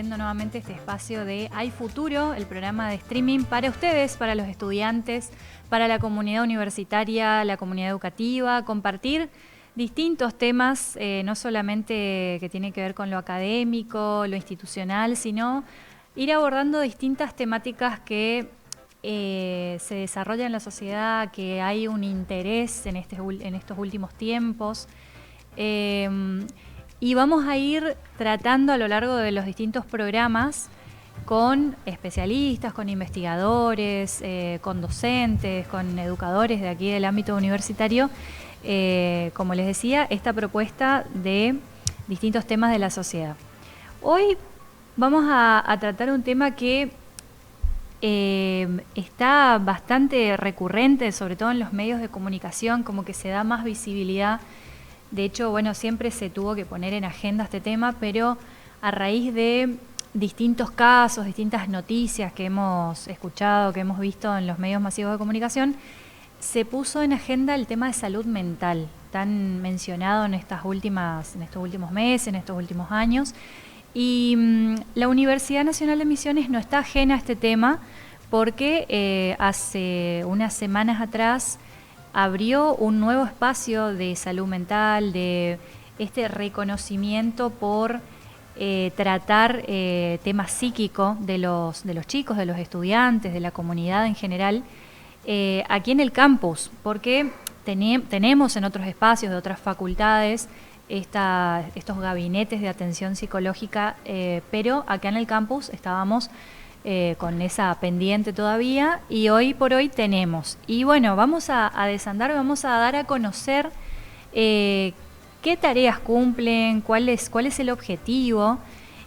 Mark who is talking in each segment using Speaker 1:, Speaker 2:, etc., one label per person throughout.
Speaker 1: abriendo nuevamente este espacio de Hay Futuro, el programa de streaming para ustedes, para los estudiantes, para la comunidad universitaria, la comunidad educativa, compartir distintos temas, no solamente que tienen que ver con lo académico, lo institucional, sino ir abordando distintas temáticas que se desarrollan en la sociedad, que hay un interés en estos últimos tiempos. Y vamos a ir tratando a lo largo de los distintos programas con especialistas, con investigadores, con docentes, con educadores de aquí del ámbito universitario, como les decía, esta propuesta de distintos temas de la sociedad. Hoy vamos a tratar un tema que está bastante recurrente, sobre todo en los medios de comunicación, como que se da más visibilidad. De hecho, bueno, siempre se tuvo que poner en agenda este tema, pero a raíz de distintos casos, distintas noticias que hemos escuchado, que hemos visto en los medios masivos de comunicación, se puso en agenda el tema de salud mental, tan mencionado en estos últimos meses, en estos últimos años. Y la Universidad Nacional de Misiones no está ajena a este tema porque hace unas semanas atrás abrió un nuevo espacio de salud mental, de este reconocimiento por tratar temas psíquicos de los chicos, de los estudiantes, de la comunidad en general, aquí en el campus, porque tenemos en otros espacios de otras facultades estos gabinetes de atención psicológica, pero acá en el campus estábamos con esa pendiente todavía y hoy por hoy tenemos. Y bueno, vamos a desandar, vamos a dar a conocer qué tareas cumplen, cuál es el objetivo.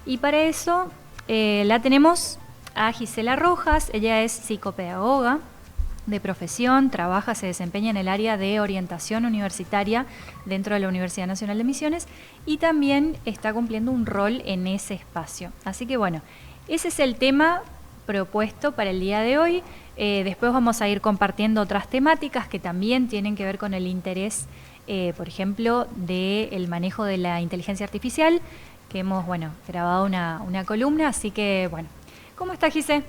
Speaker 1: Y para eso la tenemos a Gisela Rojas. Ella es psicopedagoga de profesión, se desempeña en el área de orientación universitaria dentro de la Universidad Nacional de Misiones y también está cumpliendo un rol en ese espacio. Así que bueno, ese es el tema propuesto para el día de hoy. Después vamos a ir compartiendo otras temáticas que también tienen que ver con el interés, por ejemplo, del manejo de la inteligencia artificial, que hemos grabado una columna. Así que bueno, ¿cómo está, Gise?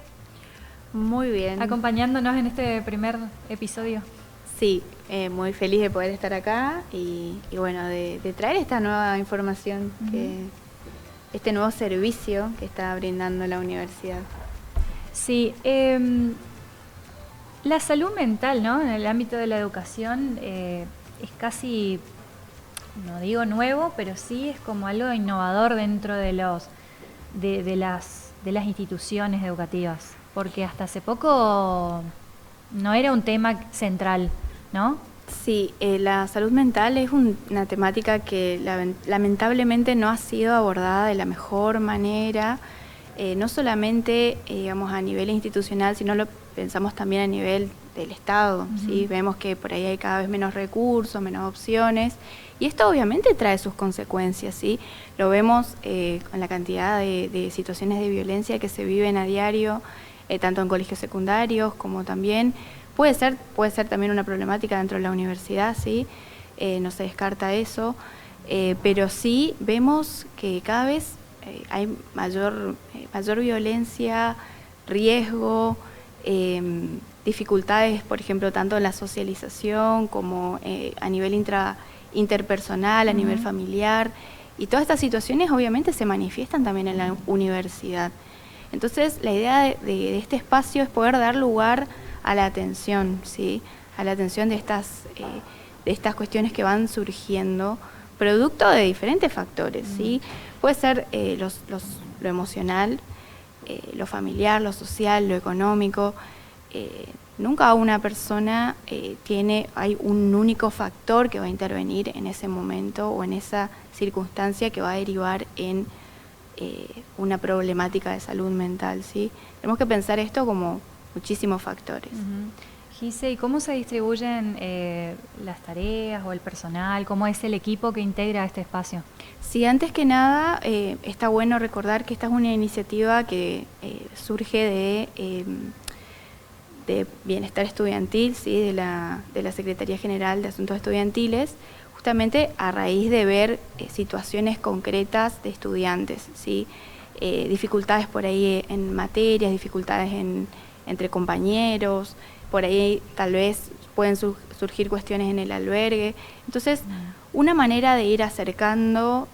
Speaker 2: Muy bien.
Speaker 1: Acompañándonos en este primer episodio.
Speaker 2: Sí, muy feliz de poder estar acá y bueno, de traer esta nueva información, este nuevo servicio que está brindando la universidad.
Speaker 1: Sí, la salud mental, ¿no? En el ámbito de la educación es casi, no digo nuevo, pero sí es como algo innovador dentro de las instituciones educativas, porque hasta hace poco no era un tema central, ¿no?
Speaker 2: Sí, la salud mental es una temática que lamentablemente no ha sido abordada de la mejor manera, no solamente a nivel institucional, sino lo pensamos también a nivel del Estado. ¿Sí? Vemos que por ahí hay cada vez menos recursos, menos opciones, y esto obviamente trae sus consecuencias. ¿Sí? Lo vemos con la cantidad de situaciones de violencia que se viven a diario, tanto en colegios secundarios como también puede ser también una problemática dentro de la universidad, ¿sí? No se descarta eso, pero sí vemos que cada vez hay mayor violencia, riesgo, dificultades, por ejemplo, tanto en la socialización como a nivel interpersonal, a nivel familiar, y todas estas situaciones obviamente se manifiestan también en la universidad. Entonces, la idea de este espacio es poder dar lugar a la atención, ¿sí? A la atención de estas cuestiones que van surgiendo, producto de diferentes factores, ¿sí? Puede ser lo emocional, lo familiar, lo social, lo económico. Nunca una persona hay un único factor que va a intervenir en ese momento o en esa circunstancia que va a derivar en una problemática de salud mental, ¿sí? Tenemos que pensar esto como muchísimos factores.
Speaker 1: Gise, ¿y cómo se distribuyen las tareas o el personal? ¿Cómo es el equipo que integra este espacio?
Speaker 2: Sí, antes que nada, está bueno recordar que esta es una iniciativa que surge de Bienestar Estudiantil, ¿sí? de la Secretaría General de Asuntos Estudiantiles, justamente a raíz de ver situaciones concretas de estudiantes, ¿sí? dificultades por ahí en materias, dificultades entre compañeros, por ahí tal vez pueden surgir cuestiones en el albergue. Entonces, una manera de ir acercándonos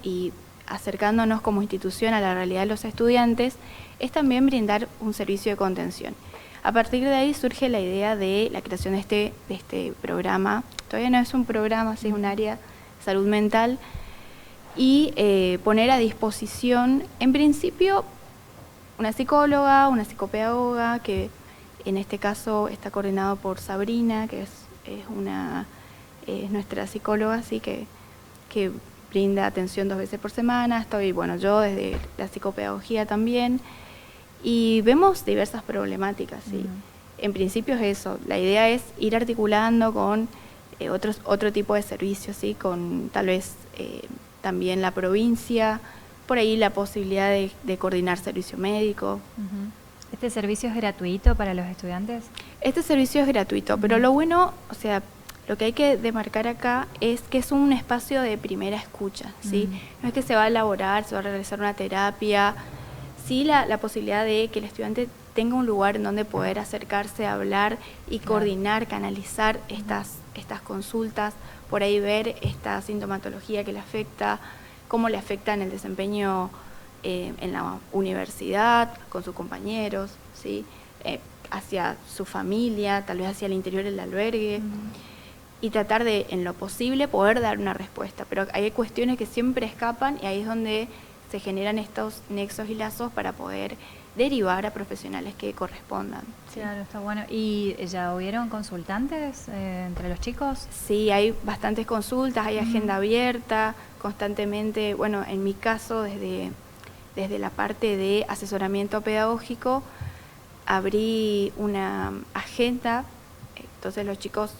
Speaker 2: como institución a la realidad de los estudiantes es también brindar un servicio de contención. A partir de ahí surge la idea de la creación de este programa. Todavía no es un programa, es un área de salud mental, y poner a disposición, en principio, una psicóloga, una psicopedagoga, que en este caso está coordinado por Sabrina, que es nuestra psicóloga, así que brinda atención 2 veces por semana. Estoy, yo desde la psicopedagogía también, y vemos diversas problemáticas, ¿sí? En principio es eso, la idea es ir articulando con otro tipo de servicios, ¿sí? Con tal vez también la provincia, por ahí la posibilidad de coordinar servicio médico.
Speaker 1: ¿Este servicio es gratuito para los estudiantes?
Speaker 2: Este servicio es gratuito, pero lo bueno, lo que hay que demarcar acá es que es un espacio de primera escucha, ¿sí? No es que se va a elaborar, se va a realizar una terapia, sí la posibilidad de que el estudiante tenga un lugar en donde poder acercarse a hablar y coordinar, canalizar estas consultas, por ahí ver esta sintomatología que le afecta, cómo le afecta en el desempeño en la universidad, con sus compañeros, ¿sí? Hacia su familia, tal vez hacia el interior del albergue, y tratar de, en lo posible, poder dar una respuesta. Pero hay cuestiones que siempre escapan, y ahí es donde se generan estos nexos y lazos para poder derivar a profesionales que correspondan. ¿Sí?
Speaker 1: Claro, está bueno. ¿Y ya hubieron consultantes entre los chicos?
Speaker 2: Sí, hay bastantes consultas, hay agenda abierta constantemente. Bueno, en mi caso, desde la parte de asesoramiento pedagógico, abrí una agenda, entonces los chicos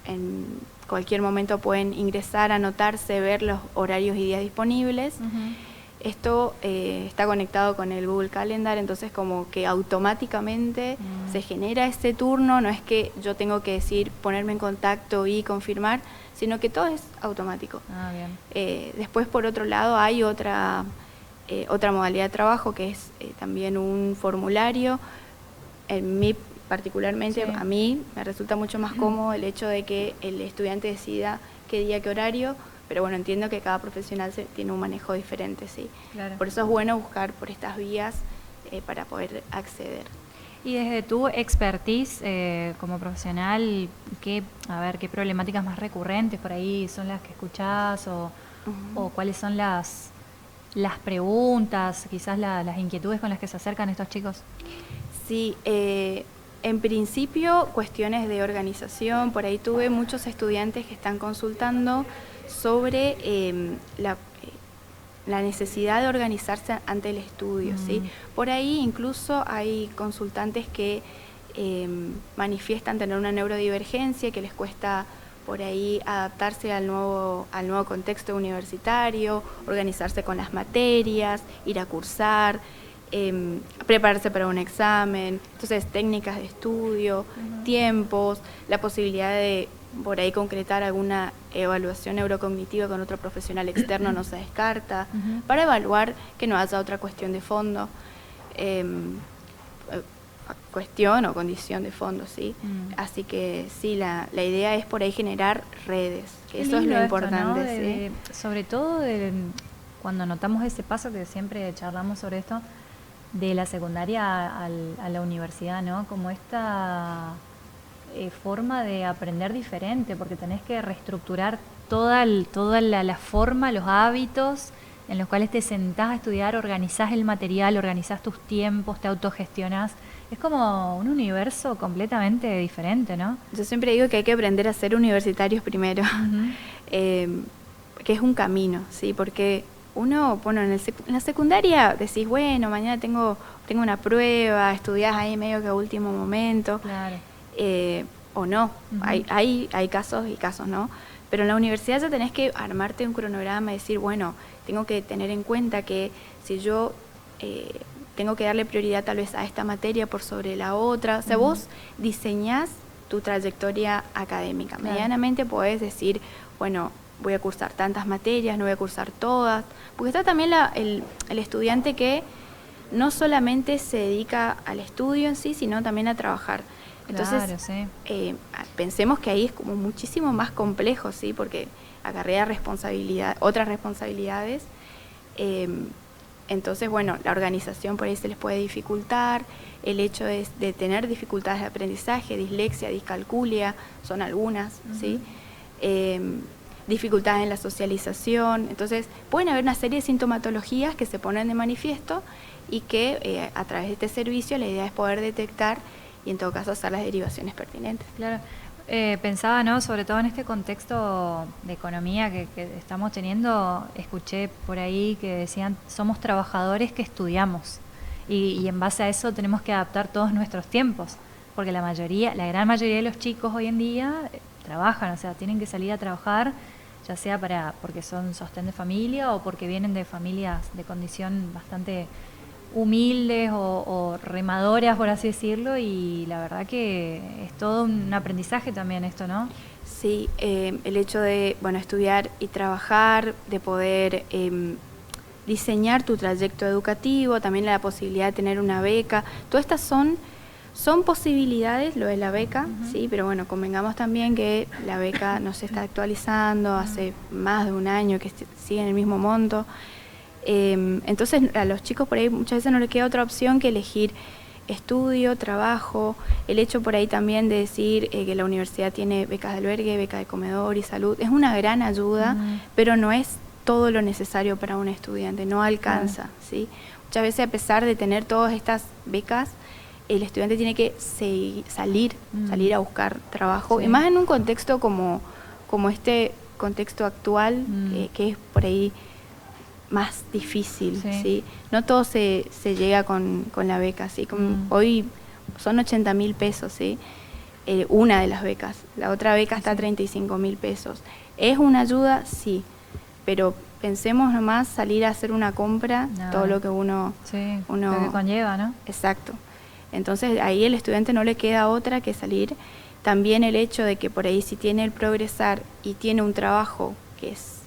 Speaker 2: en cualquier momento pueden ingresar, anotarse, ver los horarios y días disponibles. Esto está conectado con el Google Calendar, entonces como que automáticamente se genera ese turno, no es que yo tengo que decir, ponerme en contacto y confirmar, sino que todo es automático.
Speaker 1: Bien.
Speaker 2: Después, por otro lado, hay otra modalidad de trabajo que es también un formulario. Particularmente, a mí me resulta mucho más cómodo el hecho de que el estudiante decida qué día, qué horario, pero bueno, entiendo que cada profesional tiene un manejo diferente, ¿sí?
Speaker 1: Claro.
Speaker 2: Por eso es bueno buscar por estas vías para poder acceder.
Speaker 1: Y desde tu expertise como profesional, ¿qué problemáticas más recurrentes por ahí son las que escuchás o cuáles son las preguntas, quizás las inquietudes con las que se acercan estos chicos?
Speaker 2: Sí, en principio cuestiones de organización. Por ahí tuve muchos estudiantes que están consultando sobre la necesidad de organizarse ante el estudio, ¿sí? Por ahí incluso hay consultantes que manifiestan tener una neurodivergencia, que les cuesta por ahí adaptarse al nuevo contexto universitario, organizarse con las materias, ir a cursar, prepararse para un examen. Entonces, técnicas de estudio, tiempos, la posibilidad de por ahí concretar alguna evaluación neurocognitiva con otro profesional externo no se descarta, para evaluar que no haya otra cuestión de fondo, cuestión o condición de fondo, ¿sí? Así que sí, la idea es por ahí generar redes, que eso es lo importante,
Speaker 1: ¿no?
Speaker 2: ¿sí?
Speaker 1: Sobre todo cuando notamos ese paso, que siempre charlamos sobre esto, de la secundaria a la universidad, ¿no? Como esta forma de aprender diferente, porque tenés que reestructurar toda la forma, los hábitos en los cuales te sentás a estudiar, organizás el material, organizás tus tiempos, te autogestionás. Es como un universo completamente diferente, ¿no?
Speaker 2: Yo siempre digo que hay que aprender a ser universitarios primero, que es un camino, ¿sí? Porque uno, bueno, en la secundaria decís, bueno, mañana tengo una prueba, estudiás ahí medio que a último momento.
Speaker 1: Claro.
Speaker 2: O no, hay casos y casos, ¿no? Pero en la universidad ya tenés que armarte un cronograma y decir, bueno, tengo que tener en cuenta que si yo tengo que darle prioridad tal vez a esta materia por sobre la otra, o sea, vos diseñás tu trayectoria académica. Claro. Medianamente podés decir, bueno, voy a cursar tantas materias, no voy a cursar todas, porque está también el estudiante que no solamente se dedica al estudio en sí, sino también a trabajar. Entonces,
Speaker 1: claro, sí.
Speaker 2: Pensemos que ahí es como muchísimo más complejo, ¿sí? Porque acarrea otras responsabilidades. Entonces, bueno, la organización por ahí se les puede dificultar, el hecho de tener dificultades de aprendizaje, dislexia, discalculia, son algunas, ¿sí? Dificultades en la socialización. Entonces, pueden haber una serie de sintomatologías que se ponen de manifiesto y que a través de este servicio la idea es poder detectar y en todo caso hacer las derivaciones pertinentes.
Speaker 1: Claro. Pensaba, ¿no? Sobre todo en este contexto de economía que estamos teniendo, escuché por ahí que decían, somos trabajadores que estudiamos y en base a eso tenemos que adaptar todos nuestros tiempos, porque la gran mayoría de los chicos hoy en día trabajan, o sea, tienen que salir a trabajar, ya sea porque son sostén de familia o porque vienen de familias de condición bastante humildes o remadoras, por así decirlo, y la verdad que es todo un aprendizaje también esto, ¿no?
Speaker 2: Sí, el hecho de, bueno, estudiar y trabajar, de poder diseñar tu trayecto educativo, también la posibilidad de tener una beca, todas estas son posibilidades, lo de la beca, sí, pero bueno, convengamos también que la beca no se está actualizando, hace más de un año que sigue en el mismo monto. Entonces a los chicos por ahí muchas veces no les queda otra opción que elegir estudio, trabajo, el hecho por ahí también de decir que la universidad tiene becas de albergue, becas de comedor y salud, es una gran ayuda, pero no es todo lo necesario para un estudiante, no alcanza, ¿sí? Muchas veces a pesar de tener todas estas becas, el estudiante tiene que salir a buscar trabajo, y más en un contexto como este contexto actual, que es por ahí más difícil, ¿sí? No todo se llega con la beca, ¿sí? Hoy son 80.000 pesos, ¿sí? Una de las becas, la otra beca está a 35.000 pesos. ¿Es una ayuda? Sí, pero pensemos nomás salir a hacer una compra, todo lo que uno
Speaker 1: lo que conlleva, ¿no?
Speaker 2: Exacto. Entonces ahí el estudiante no le queda otra que salir. También el hecho de que por ahí si tiene el progresar y tiene un trabajo que es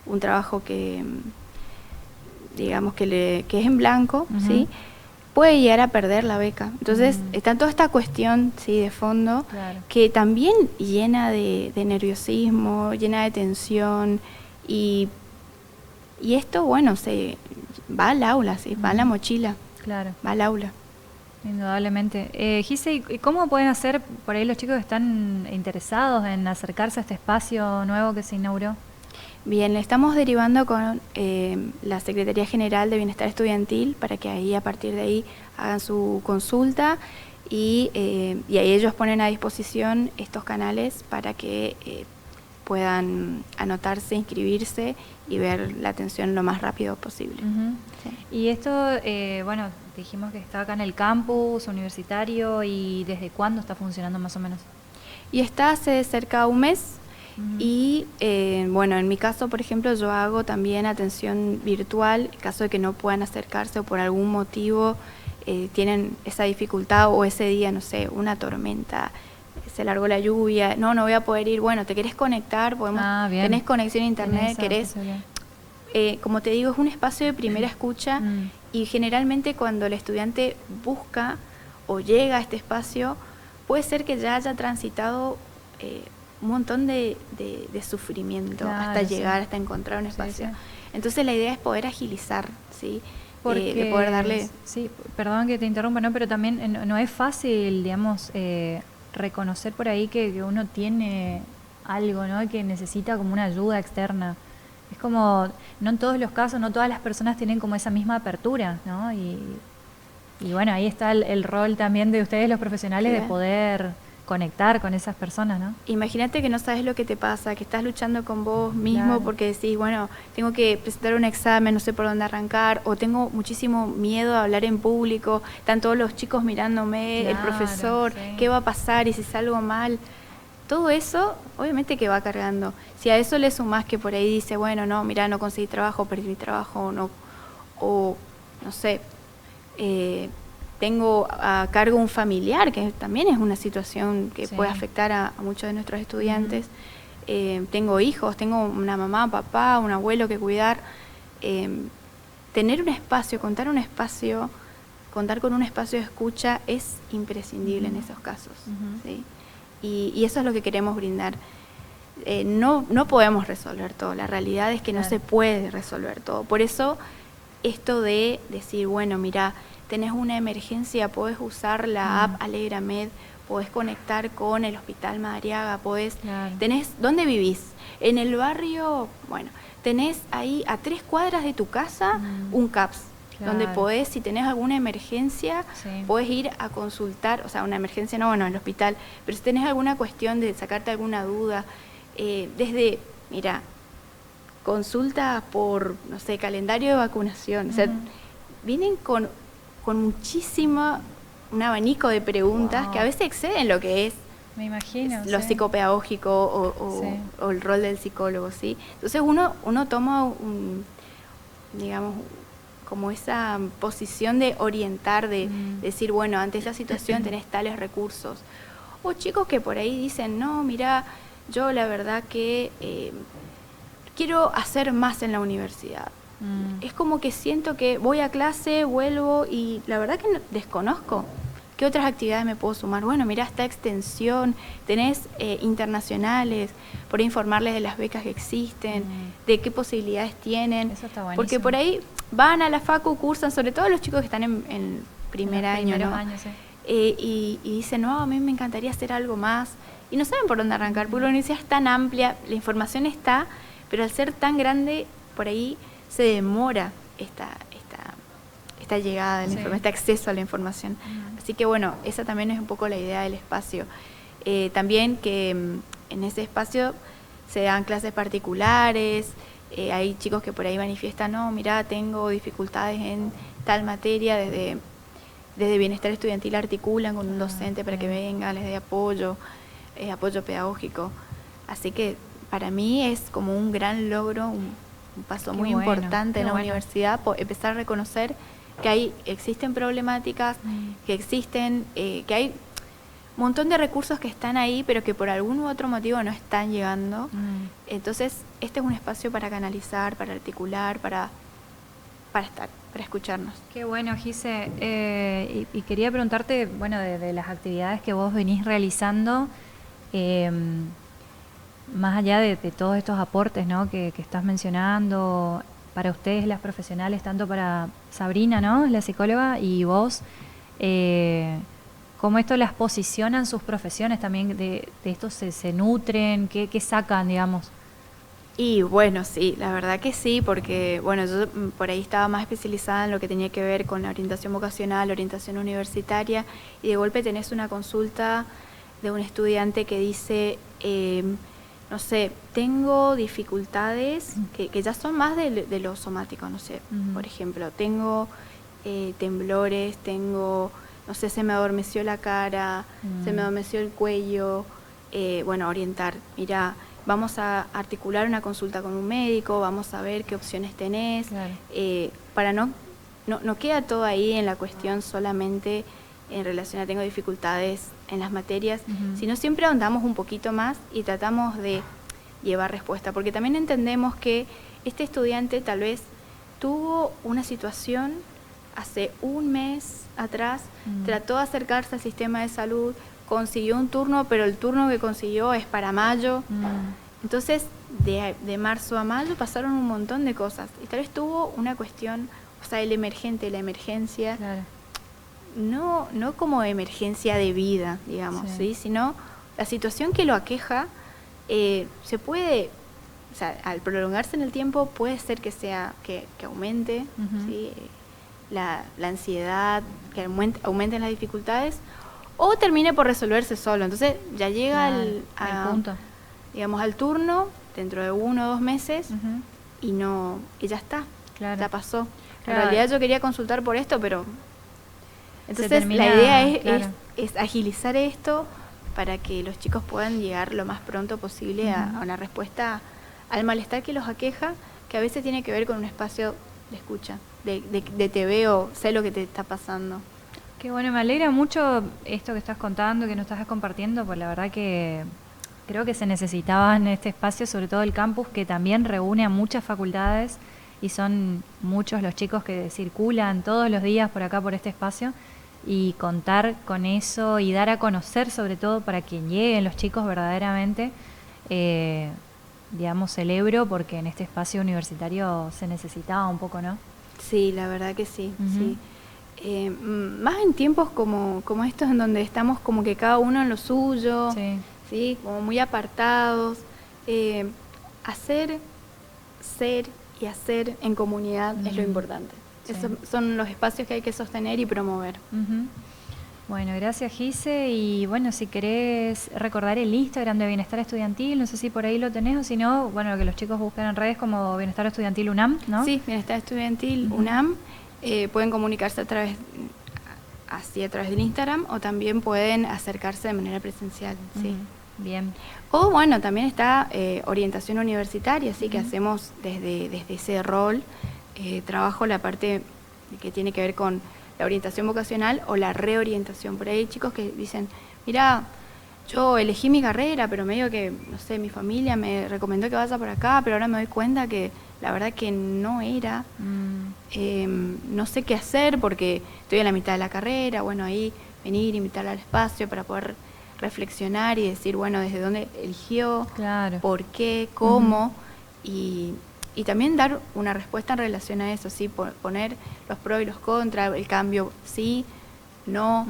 Speaker 2: un trabajo que digamos que es en blanco, ¿sí? Puede llegar a perder la beca. Entonces está toda esta cuestión, ¿sí? De fondo, que también llena de nerviosismo, llena de tensión, y esto, bueno, se va al aula, ¿sí? Va a la mochila, va al aula.
Speaker 1: Indudablemente. Gise, ¿y cómo pueden hacer por ahí los chicos que están interesados en acercarse a este espacio nuevo que se inauguró?
Speaker 2: Bien, le estamos derivando con la Secretaría General de Bienestar Estudiantil para que ahí, a partir de ahí, hagan su consulta y ahí ellos ponen a disposición estos canales para que puedan anotarse, inscribirse y ver la atención lo más rápido posible.
Speaker 1: Sí. Y esto, bueno, dijimos que está acá en el campus universitario, ¿y desde cuándo está funcionando más o menos?
Speaker 2: Y está hace cerca de un mes. Y bueno, en mi caso, por ejemplo, yo hago también atención virtual en caso de que no puedan acercarse o por algún motivo tienen esa dificultad, o ese día, no sé, una tormenta, se largó la lluvia, no voy a poder ir. Bueno, ¿te querés conectar? Tenés conexión a internet, querés. Como te digo, es un espacio de primera escucha y generalmente cuando el estudiante busca o llega a este espacio, puede ser que ya haya transitado un montón de sufrimiento hasta llegar, hasta encontrar un espacio. Entonces la idea es poder agilizar, ¿sí? De poder darle...
Speaker 1: Sí, perdón que te interrumpa, ¿no? Pero también no es fácil, digamos, reconocer por ahí que uno tiene algo, ¿no? Que necesita como una ayuda externa. Es como, no en todos los casos, no todas las personas tienen como esa misma apertura, ¿no? Y bueno, ahí está el rol también de ustedes, los profesionales, de poder conectar con esas personas, ¿no?
Speaker 2: Imagínate que no sabes lo que te pasa, que estás luchando con vos mismo porque decís, bueno, tengo que presentar un examen, no sé por dónde arrancar, o tengo muchísimo miedo a hablar en público, están todos los chicos mirándome, el profesor, ¿qué va a pasar? Y si salgo mal, todo eso obviamente que va cargando. Si a eso le sumás que por ahí dice, bueno, no, mira, no conseguí trabajo, perdí mi trabajo, o no sé, tengo a cargo un familiar, que también es una situación que puede afectar a muchos de nuestros estudiantes. tengo hijos, tengo una mamá, papá, un abuelo que cuidar. Tener un espacio, contar con un espacio de escucha es imprescindible en esos casos. ¿Sí? Y eso es lo que queremos brindar. No podemos resolver todo, la realidad es que no se puede resolver todo. Por eso esto de decir, bueno, mira, tenés una emergencia, podés usar la app Alegramed, podés conectar con el Hospital Madariaga, ¿dónde vivís? En el barrio, bueno, tenés ahí a 3 cuadras de tu casa un CAPS, donde podés, si tenés alguna emergencia, podés ir a consultar, o sea, una emergencia no, bueno, en el hospital, pero si tenés alguna cuestión de sacarte alguna duda, desde, mira, consulta por, no sé, calendario de vacunación, o sea, vienen con muchísimo, un abanico de preguntas que a veces exceden lo que es,
Speaker 1: me imagino,
Speaker 2: lo psicopedagógico o el rol del psicólogo, ¿sí? Entonces uno toma digamos, como esa posición de orientar, de decir, bueno, ante esta situación tenés tales recursos. O chicos que por ahí dicen, no, mira, yo la verdad que quiero hacer más en la universidad. Es como que siento que voy a clase, vuelvo y la verdad que desconozco. ¿Qué otras actividades me puedo sumar? Bueno, mira, esta extensión, tenés internacionales, por informarles de las becas que existen, de qué posibilidades tienen.
Speaker 1: Eso está buenísimo.
Speaker 2: Porque por ahí van a la facu, cursan, sobre todo los chicos que están en primer año, ¿no? Y dicen, no, a mí me encantaría hacer algo más. Y no saben por dónde arrancar, porque la universidad es tan amplia, la información está, pero al ser tan grande, por ahí se demora esta llegada de la información, este acceso a la información. Así que bueno, esa también es un poco la idea del espacio. También que en ese espacio se dan clases particulares, hay chicos que por ahí manifiestan, no, mira, tengo dificultades en tal materia, desde bienestar estudiantil articulan con un docente para que venga, les dé apoyo pedagógico. Así que para mí es como un gran logro, un paso muy importante en la universidad, empezar a reconocer que existen problemáticas, que existen, que hay un montón de recursos que están ahí, pero que por algún u otro motivo no están llegando. Entonces, este es un espacio para canalizar, para articular, para escucharnos.
Speaker 1: Qué bueno, Gise. Y quería preguntarte, bueno, de las actividades que vos venís realizando, más allá de todos estos aportes, ¿no?, que estás mencionando, para ustedes las profesionales, tanto para Sabrina, ¿no?, la psicóloga, y vos, ¿cómo esto las posiciona en sus profesiones también? ¿De esto se nutren? ¿Qué sacan, digamos?
Speaker 2: Y bueno, sí, la verdad que sí, porque bueno, yo por ahí estaba más especializada en lo que tenía que ver con la orientación vocacional, la orientación universitaria, y de golpe tenés una consulta de un estudiante que dice, no sé, tengo dificultades que ya son más de lo somático, no sé, por ejemplo, tengo temblores, no sé, se me adormeció la cara, se me adormeció el cuello, bueno, orientar, mira, vamos a articular una consulta con un médico, vamos a ver qué opciones tenés, para no queda todo ahí en la cuestión solamente en relación a tengo dificultades en las materias, sino siempre ahondamos un poquito más y tratamos de llevar respuesta, porque también entendemos que este estudiante tal vez tuvo una situación hace un mes atrás, trató de acercarse al sistema de salud, consiguió un turno, pero el turno que consiguió es para mayo. Entonces, de marzo a mayo pasaron un montón de cosas. Y tal vez tuvo una cuestión, o sea, el emergente, la emergencia, no como emergencia de vida, digamos, ¿sí? Sino la situación que lo aqueja, se puede, o sea, al prolongarse en el tiempo, puede ser que aumente, ¿sí? La ansiedad, que aumenten las dificultades, o termine por resolverse solo. Entonces ya llega al punto, digamos, al turno dentro de 1 o 2 meses y ya está, ya pasó. En realidad yo quería consultar por esto, pero entonces la idea es agilizar esto para que los chicos puedan llegar lo más pronto posible a una respuesta al malestar que los aqueja, que a veces tiene que ver con un espacio de escucha, de te veo, sé lo que te está pasando.
Speaker 1: Qué bueno, me alegra mucho esto que estás contando, que nos estás compartiendo, pues la verdad que creo que se necesitaba en este espacio, sobre todo el campus, que también reúne a muchas facultades y son muchos los chicos que circulan todos los días por acá, por este espacio, y contar con eso y dar a conocer, sobre todo para que lleguen los chicos verdaderamente, digamos, celebro porque en este espacio universitario se necesitaba un poco, ¿no?
Speaker 2: Sí, la verdad que sí, sí. Más en tiempos como estos en donde estamos como que cada uno en lo suyo, ¿sí? Como muy apartados. Hacer, ser y hacer en comunidad es lo importante. Sí. Esos son los espacios que hay que sostener y promover.
Speaker 1: Bueno, gracias Gise, y bueno, si querés recordar el Instagram de Bienestar Estudiantil, no sé si por ahí lo tenés o si no, bueno, lo que los chicos buscan en redes como Bienestar Estudiantil UNAM, ¿no?
Speaker 2: Sí, Bienestar Estudiantil UNAM. Pueden comunicarse a través del Instagram o también pueden acercarse de manera presencial. Sí.
Speaker 1: Bien.
Speaker 2: O bueno, también está orientación universitaria, así que hacemos desde ese rol, trabajo la parte que tiene que ver con la orientación vocacional o la reorientación. Por ahí hay chicos que dicen, mira, yo elegí mi carrera, pero medio que, no sé, mi familia me recomendó que vaya por acá, pero ahora me doy cuenta que la verdad que no era, no sé qué hacer porque estoy a la mitad de la carrera. Bueno, ahí venir, invitarla al espacio para poder reflexionar y decir, bueno, desde dónde eligió, claro, por qué, cómo, y también dar una respuesta en relación a eso, ¿sí? Poner los pros y los contras, el cambio sí, no,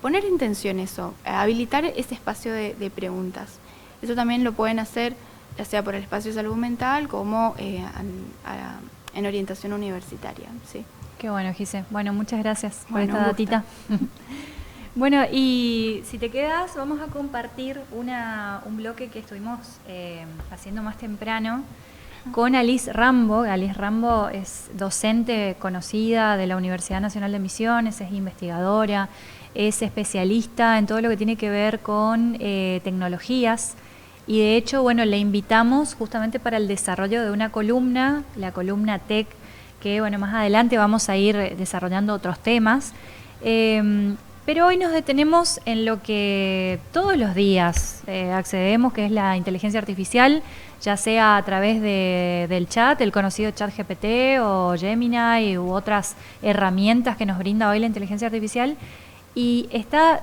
Speaker 2: poner en tensión eso, habilitar ese espacio de preguntas. Eso también lo pueden hacer ya sea por el espacio de salud mental como en orientación universitaria. Sí.
Speaker 1: Qué bueno, Gise. Bueno, muchas gracias por esta datita. Bueno, y si te quedas, vamos a compartir un bloque que estuvimos haciendo más temprano con Alice Rambo. Alice Rambo es docente conocida de la Universidad Nacional de Misiones, es investigadora, es especialista en todo lo que tiene que ver con tecnologías. Y de hecho, bueno, le invitamos justamente para el desarrollo de una columna, la columna TEC, que bueno, más adelante vamos a ir desarrollando otros temas. Pero hoy nos detenemos en lo que todos los días accedemos, que es la inteligencia artificial, ya sea a través del chat, el conocido chat GPT o Gemini u otras herramientas que nos brinda hoy la inteligencia artificial. Y está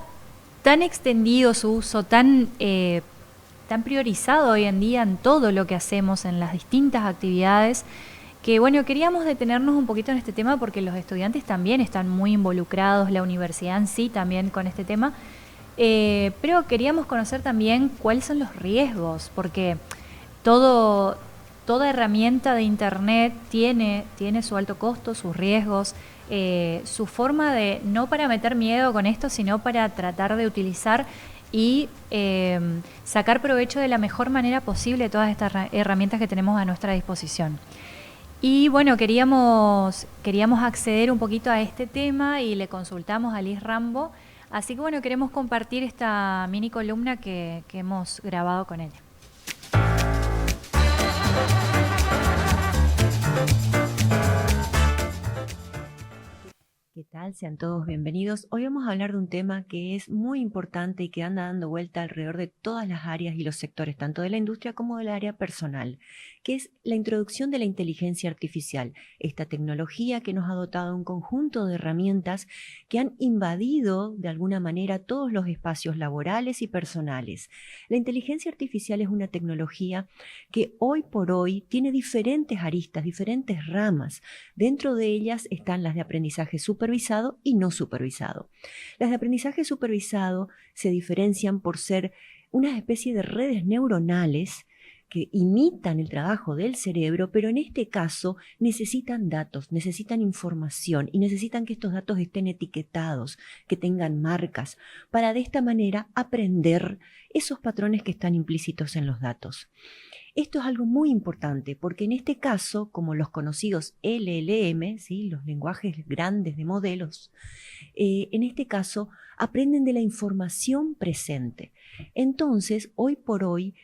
Speaker 1: tan extendido su uso, tan priorizado hoy en día en todo lo que hacemos, en las distintas actividades, que bueno, queríamos detenernos un poquito en este tema porque los estudiantes también están muy involucrados, la universidad en sí también con este tema, pero queríamos conocer también cuáles son los riesgos, porque toda herramienta de internet tiene su alto costo, sus riesgos, su forma de, no para meter miedo con esto, sino para tratar de utilizar y sacar provecho de la mejor manera posible de todas estas herramientas que tenemos a nuestra disposición. Y bueno, queríamos acceder un poquito a este tema y le consultamos a Liz Rambo, así que bueno, queremos compartir esta mini columna que hemos grabado con ella.
Speaker 3: ¿Qué tal? Sean todos bienvenidos. Hoy vamos a hablar de un tema que es muy importante y que anda dando vuelta alrededor de todas las áreas y los sectores, tanto de la industria como del área personal, que es la introducción de la inteligencia artificial, esta tecnología que nos ha dotado un conjunto de herramientas que han invadido de alguna manera todos los espacios laborales y personales. La inteligencia artificial es una tecnología que hoy por hoy tiene diferentes aristas, diferentes ramas. Dentro de ellas están las de aprendizaje supervisado y no supervisado. Las de aprendizaje supervisado se diferencian por ser una especie de redes neuronales que imitan el trabajo del cerebro, pero en este caso necesitan datos, necesitan información y necesitan que estos datos estén etiquetados, que tengan marcas, para de esta manera aprender esos patrones que están implícitos en los datos. Esto es algo muy importante porque en este caso, como los conocidos LLM, ¿sí? Los lenguajes grandes de modelos, en este caso aprenden de la información presente. Entonces, hoy por hoy,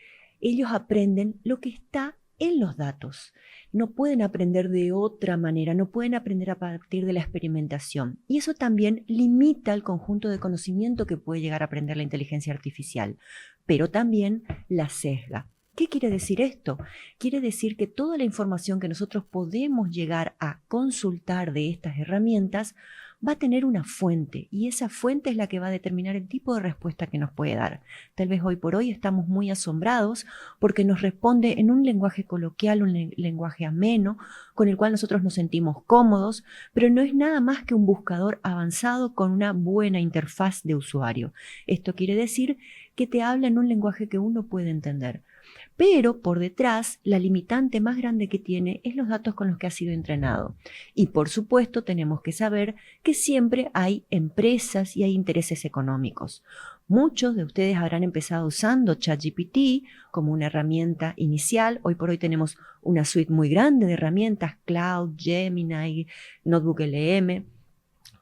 Speaker 3: ellos aprenden lo que está en los datos. No pueden aprender de otra manera, no pueden aprender a partir de la experimentación. Y eso también limita el conjunto de conocimiento que puede llegar a aprender la inteligencia artificial. pero también la sesga. ¿Qué quiere decir esto? Quiere decir que toda la información que nosotros podemos llegar a consultar de estas herramientas va a tener una fuente, y esa fuente es la que va a determinar el tipo de respuesta que nos puede dar. Tal vez hoy por hoy estamos muy asombrados porque nos responde en un lenguaje coloquial, un lenguaje ameno, con el cual nosotros nos sentimos cómodos, pero no es nada más que un buscador avanzado con una buena interfaz de usuario. Esto quiere decir que te habla en un lenguaje que uno puede entender. Pero por detrás, la limitante más grande que tiene es los datos con los que ha sido entrenado. Y por supuesto tenemos que saber que siempre hay empresas y hay intereses económicos. Muchos de ustedes habrán empezado usando ChatGPT como una herramienta inicial. Hoy por hoy tenemos una suite muy grande de herramientas, Cloud, Gemini, Notebook LM.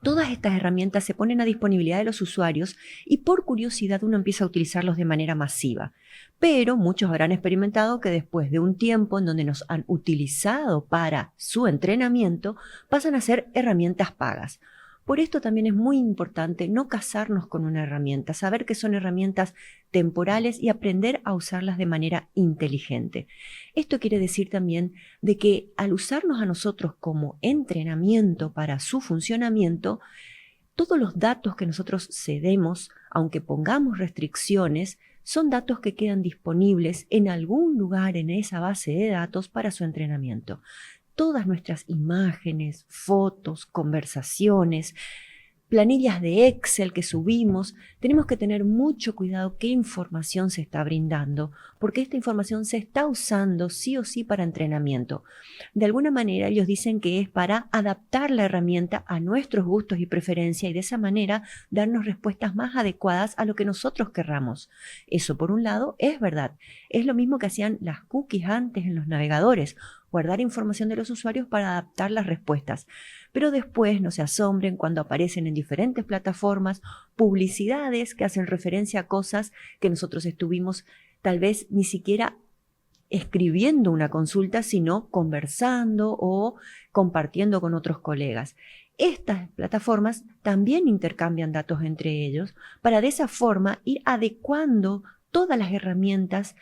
Speaker 3: Todas estas herramientas se ponen a disponibilidad de los usuarios y por curiosidad uno empieza a utilizarlos de manera masiva. Pero muchos habrán experimentado que después de un tiempo en donde nos han utilizado para su entrenamiento, pasan a ser herramientas pagas. Por esto también es muy importante no casarnos con una herramienta, saber que son herramientas temporales y aprender a usarlas de manera inteligente. Esto quiere decir también de que al usarnos a nosotros como entrenamiento para su funcionamiento, todos los datos que nosotros cedemos, aunque pongamos restricciones, son datos que quedan disponibles en algún lugar en esa base de datos para su entrenamiento. Todas nuestras imágenes, fotos, conversaciones, planillas de Excel que subimos, tenemos que tener mucho cuidado qué información se está brindando, porque esta información se está usando sí o sí para entrenamiento. De alguna manera ellos dicen que es para adaptar la herramienta a nuestros gustos y preferencias y de esa manera darnos respuestas más adecuadas a lo que nosotros querramos. Eso por un lado es verdad. Es lo mismo que hacían las cookies antes en los navegadores, guardar información de los usuarios para adaptar las respuestas. Pero después no se asombren cuando aparecen en diferentes plataformas publicidades que hacen referencia a cosas que nosotros estuvimos tal vez ni siquiera escribiendo una consulta, sino conversando o compartiendo con otros colegas. Estas plataformas también intercambian datos entre ellos para de esa forma ir adecuando todas las herramientas,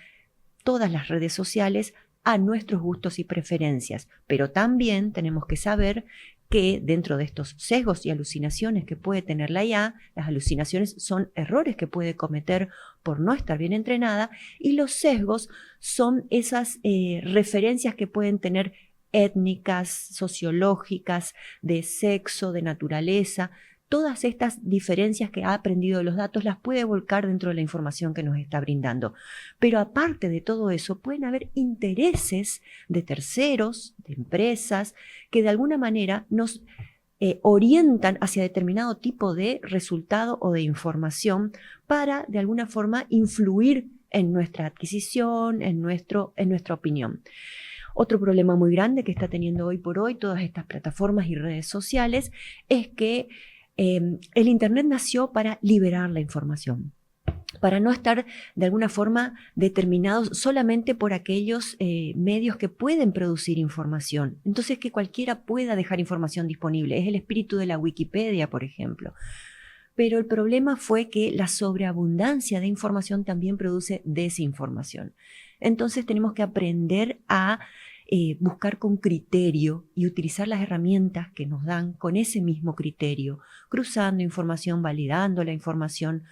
Speaker 3: todas las redes sociales a nuestros gustos y preferencias, pero también tenemos que saber que dentro de estos sesgos y alucinaciones que puede tener la IA, las alucinaciones son errores que puede cometer por no estar bien entrenada y los sesgos son esas referencias que pueden tener étnicas, sociológicas, de sexo, de naturaleza. Todas estas diferencias que ha aprendido de los datos las puede volcar dentro de la información que nos está brindando. Pero aparte de todo eso, pueden haber intereses de terceros, de empresas, que de alguna manera nos orientan hacia determinado tipo de resultado o de información para de alguna forma influir en nuestra adquisición, en nuestra opinión. Otro problema muy grande que está teniendo hoy por hoy todas estas plataformas y redes sociales es que el Internet nació para liberar la información, para no estar de alguna forma determinados solamente por aquellos medios que pueden producir información. Entonces que cualquiera pueda dejar información disponible. Es el espíritu de la Wikipedia, por ejemplo. Pero el problema fue que la sobreabundancia de información también produce desinformación. Entonces tenemos que aprender a buscar con criterio y utilizar las herramientas que nos dan con ese mismo criterio, cruzando información, validando la información,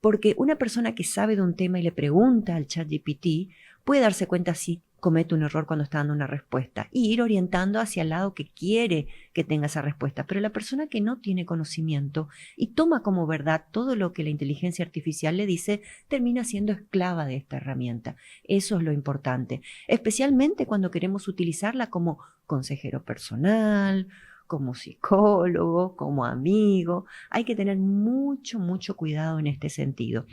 Speaker 3: porque una persona que sabe de un tema y le pregunta al ChatGPT puede darse cuenta si comete un error cuando está dando una respuesta y ir orientando hacia el lado que quiere que tenga esa respuesta. Pero la persona que no tiene conocimiento y toma como verdad todo lo que la inteligencia artificial le dice, termina siendo esclava de esta herramienta. Eso es lo importante, especialmente cuando queremos utilizarla como consejero personal, como psicólogo, como amigo. Hay que tener mucho, mucho cuidado en este sentido.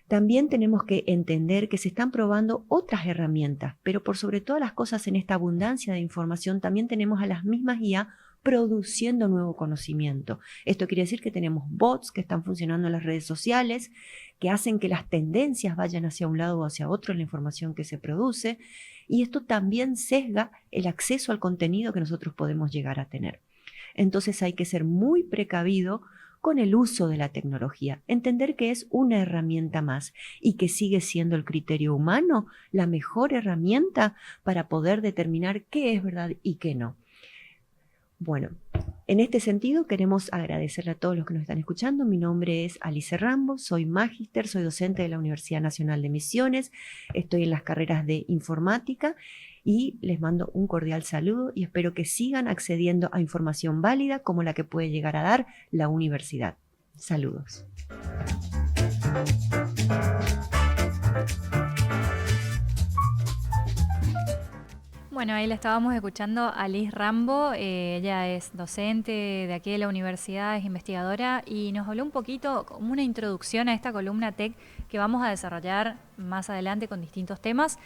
Speaker 3: También tenemos que entender que se están probando otras herramientas, pero por sobre todas las cosas en esta abundancia de información también tenemos a las mismas IA produciendo nuevo conocimiento. Esto quiere decir que tenemos bots que están funcionando en las redes sociales, que hacen que las tendencias vayan hacia un lado o hacia otro en la información que se produce, y esto también sesga el acceso al contenido que nosotros podemos llegar a tener. Entonces hay que ser muy precavido con el uso de la tecnología, entender que es una herramienta más y que sigue siendo el criterio humano la mejor herramienta para poder determinar qué es verdad y qué no. Bueno, en este sentido queremos agradecerle a todos los que nos están escuchando. Mi nombre es Alice Rambo, soy magíster, soy docente de la Universidad Nacional de Misiones, estoy en las carreras de informática y les mando un cordial saludo y espero que sigan accediendo a información válida como la que puede llegar a dar la universidad. Saludos.
Speaker 1: Bueno, ahí la estábamos escuchando a Liz Rambo, ella es docente de aquí de la universidad, es investigadora y nos habló un poquito como una introducción a esta columna TEC que vamos a desarrollar más adelante con distintos temas,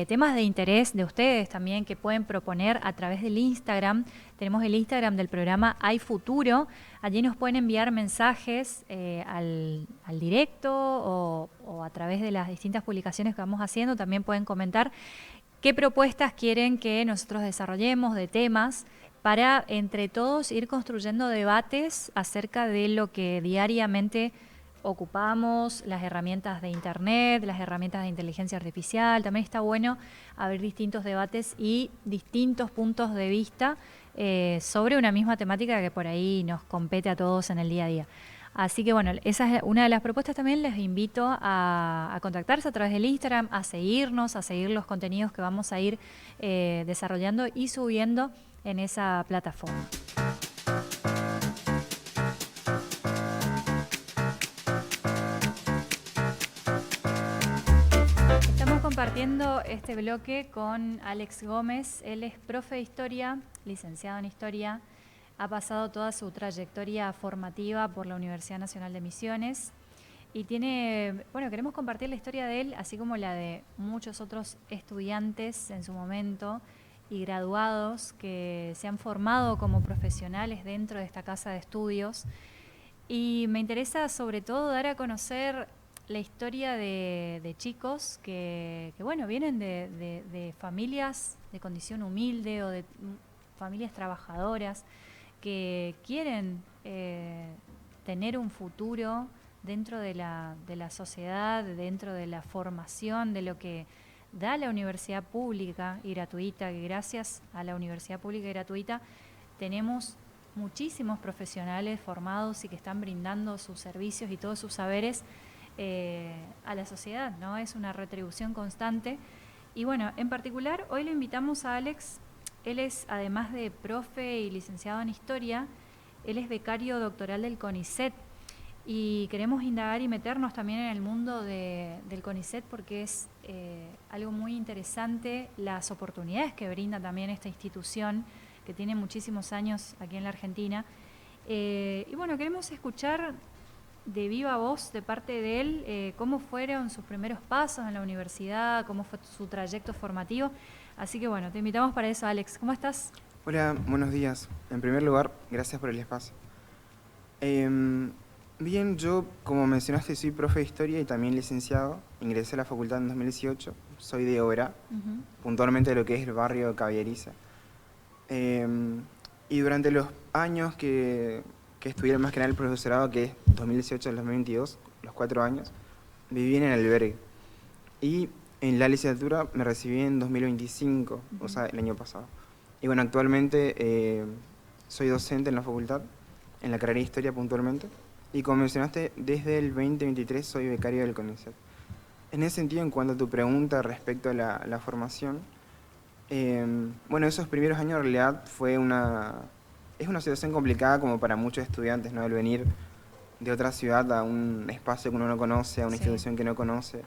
Speaker 1: temas de interés de ustedes también que pueden proponer a través del Instagram. Tenemos el Instagram del programa Hay Futuro, allí nos pueden enviar mensajes al directo o a través de las distintas publicaciones que vamos haciendo, también pueden comentar qué propuestas quieren que nosotros desarrollemos de temas para entre todos ir construyendo debates acerca de lo que diariamente ocupamos, las herramientas de Internet, las herramientas de inteligencia artificial. También está bueno abrir distintos debates y distintos puntos de vista sobre una misma temática que por ahí nos compete a todos en el día a día. Así que bueno, esa es una de las propuestas también. Les invito a contactarse a través del Instagram, a seguirnos, a seguir los contenidos que vamos a ir desarrollando y subiendo en esa plataforma. Estamos compartiendo este bloque con Alex Gómez. Él es profe de historia, licenciado en historia. Ha pasado toda su trayectoria formativa por la Universidad Nacional de Misiones y queremos compartir la historia de él, así como la de muchos otros estudiantes en su momento y graduados que se han formado como profesionales dentro de esta casa de estudios. Y me interesa sobre todo dar a conocer la historia de chicos que vienen de familias de condición humilde o de familias trabajadoras, que quieren tener un futuro dentro de la sociedad, dentro de la formación, de lo que da la universidad pública y gratuita, que gracias a la universidad pública y gratuita tenemos muchísimos profesionales formados y que están brindando sus servicios y todos sus saberes a la sociedad, ¿no? Es una retribución constante. Y bueno, en particular, hoy lo invitamos a Alex. Él es, además de profe y licenciado en Historia, él es becario doctoral del CONICET y queremos indagar y meternos también en el mundo del CONICET porque es algo muy interesante las oportunidades que brinda también esta institución que tiene muchísimos años aquí en la Argentina. Y bueno, queremos escuchar de viva voz de parte de él cómo fueron sus primeros pasos en la universidad, cómo fue su trayecto formativo. Así que bueno, te invitamos para eso, Alex. ¿Cómo estás?
Speaker 4: Hola, buenos días. En primer lugar, gracias por el espacio. Bien, yo, como mencionaste, soy profe de Historia y también licenciado. Ingresé a la facultad en 2018. Soy de Oberá, puntualmente de lo que es el barrio Caballeriza. Y durante los años que estudié más que nada el profesorado, que es 2018 al 2022, los 4 años, viví en el albergue. Y en la licenciatura me recibí en 2025, o sea, el año pasado. Y bueno, actualmente soy docente en la facultad, en la carrera de Historia puntualmente. Y como mencionaste, desde el 2023 soy becario del CONICET. En ese sentido, en cuanto a tu pregunta respecto a la formación, bueno, esos primeros años en realidad es una situación complicada como para muchos estudiantes, ¿no? El venir de otra ciudad a un espacio que uno no conoce, a una institución que no conoce.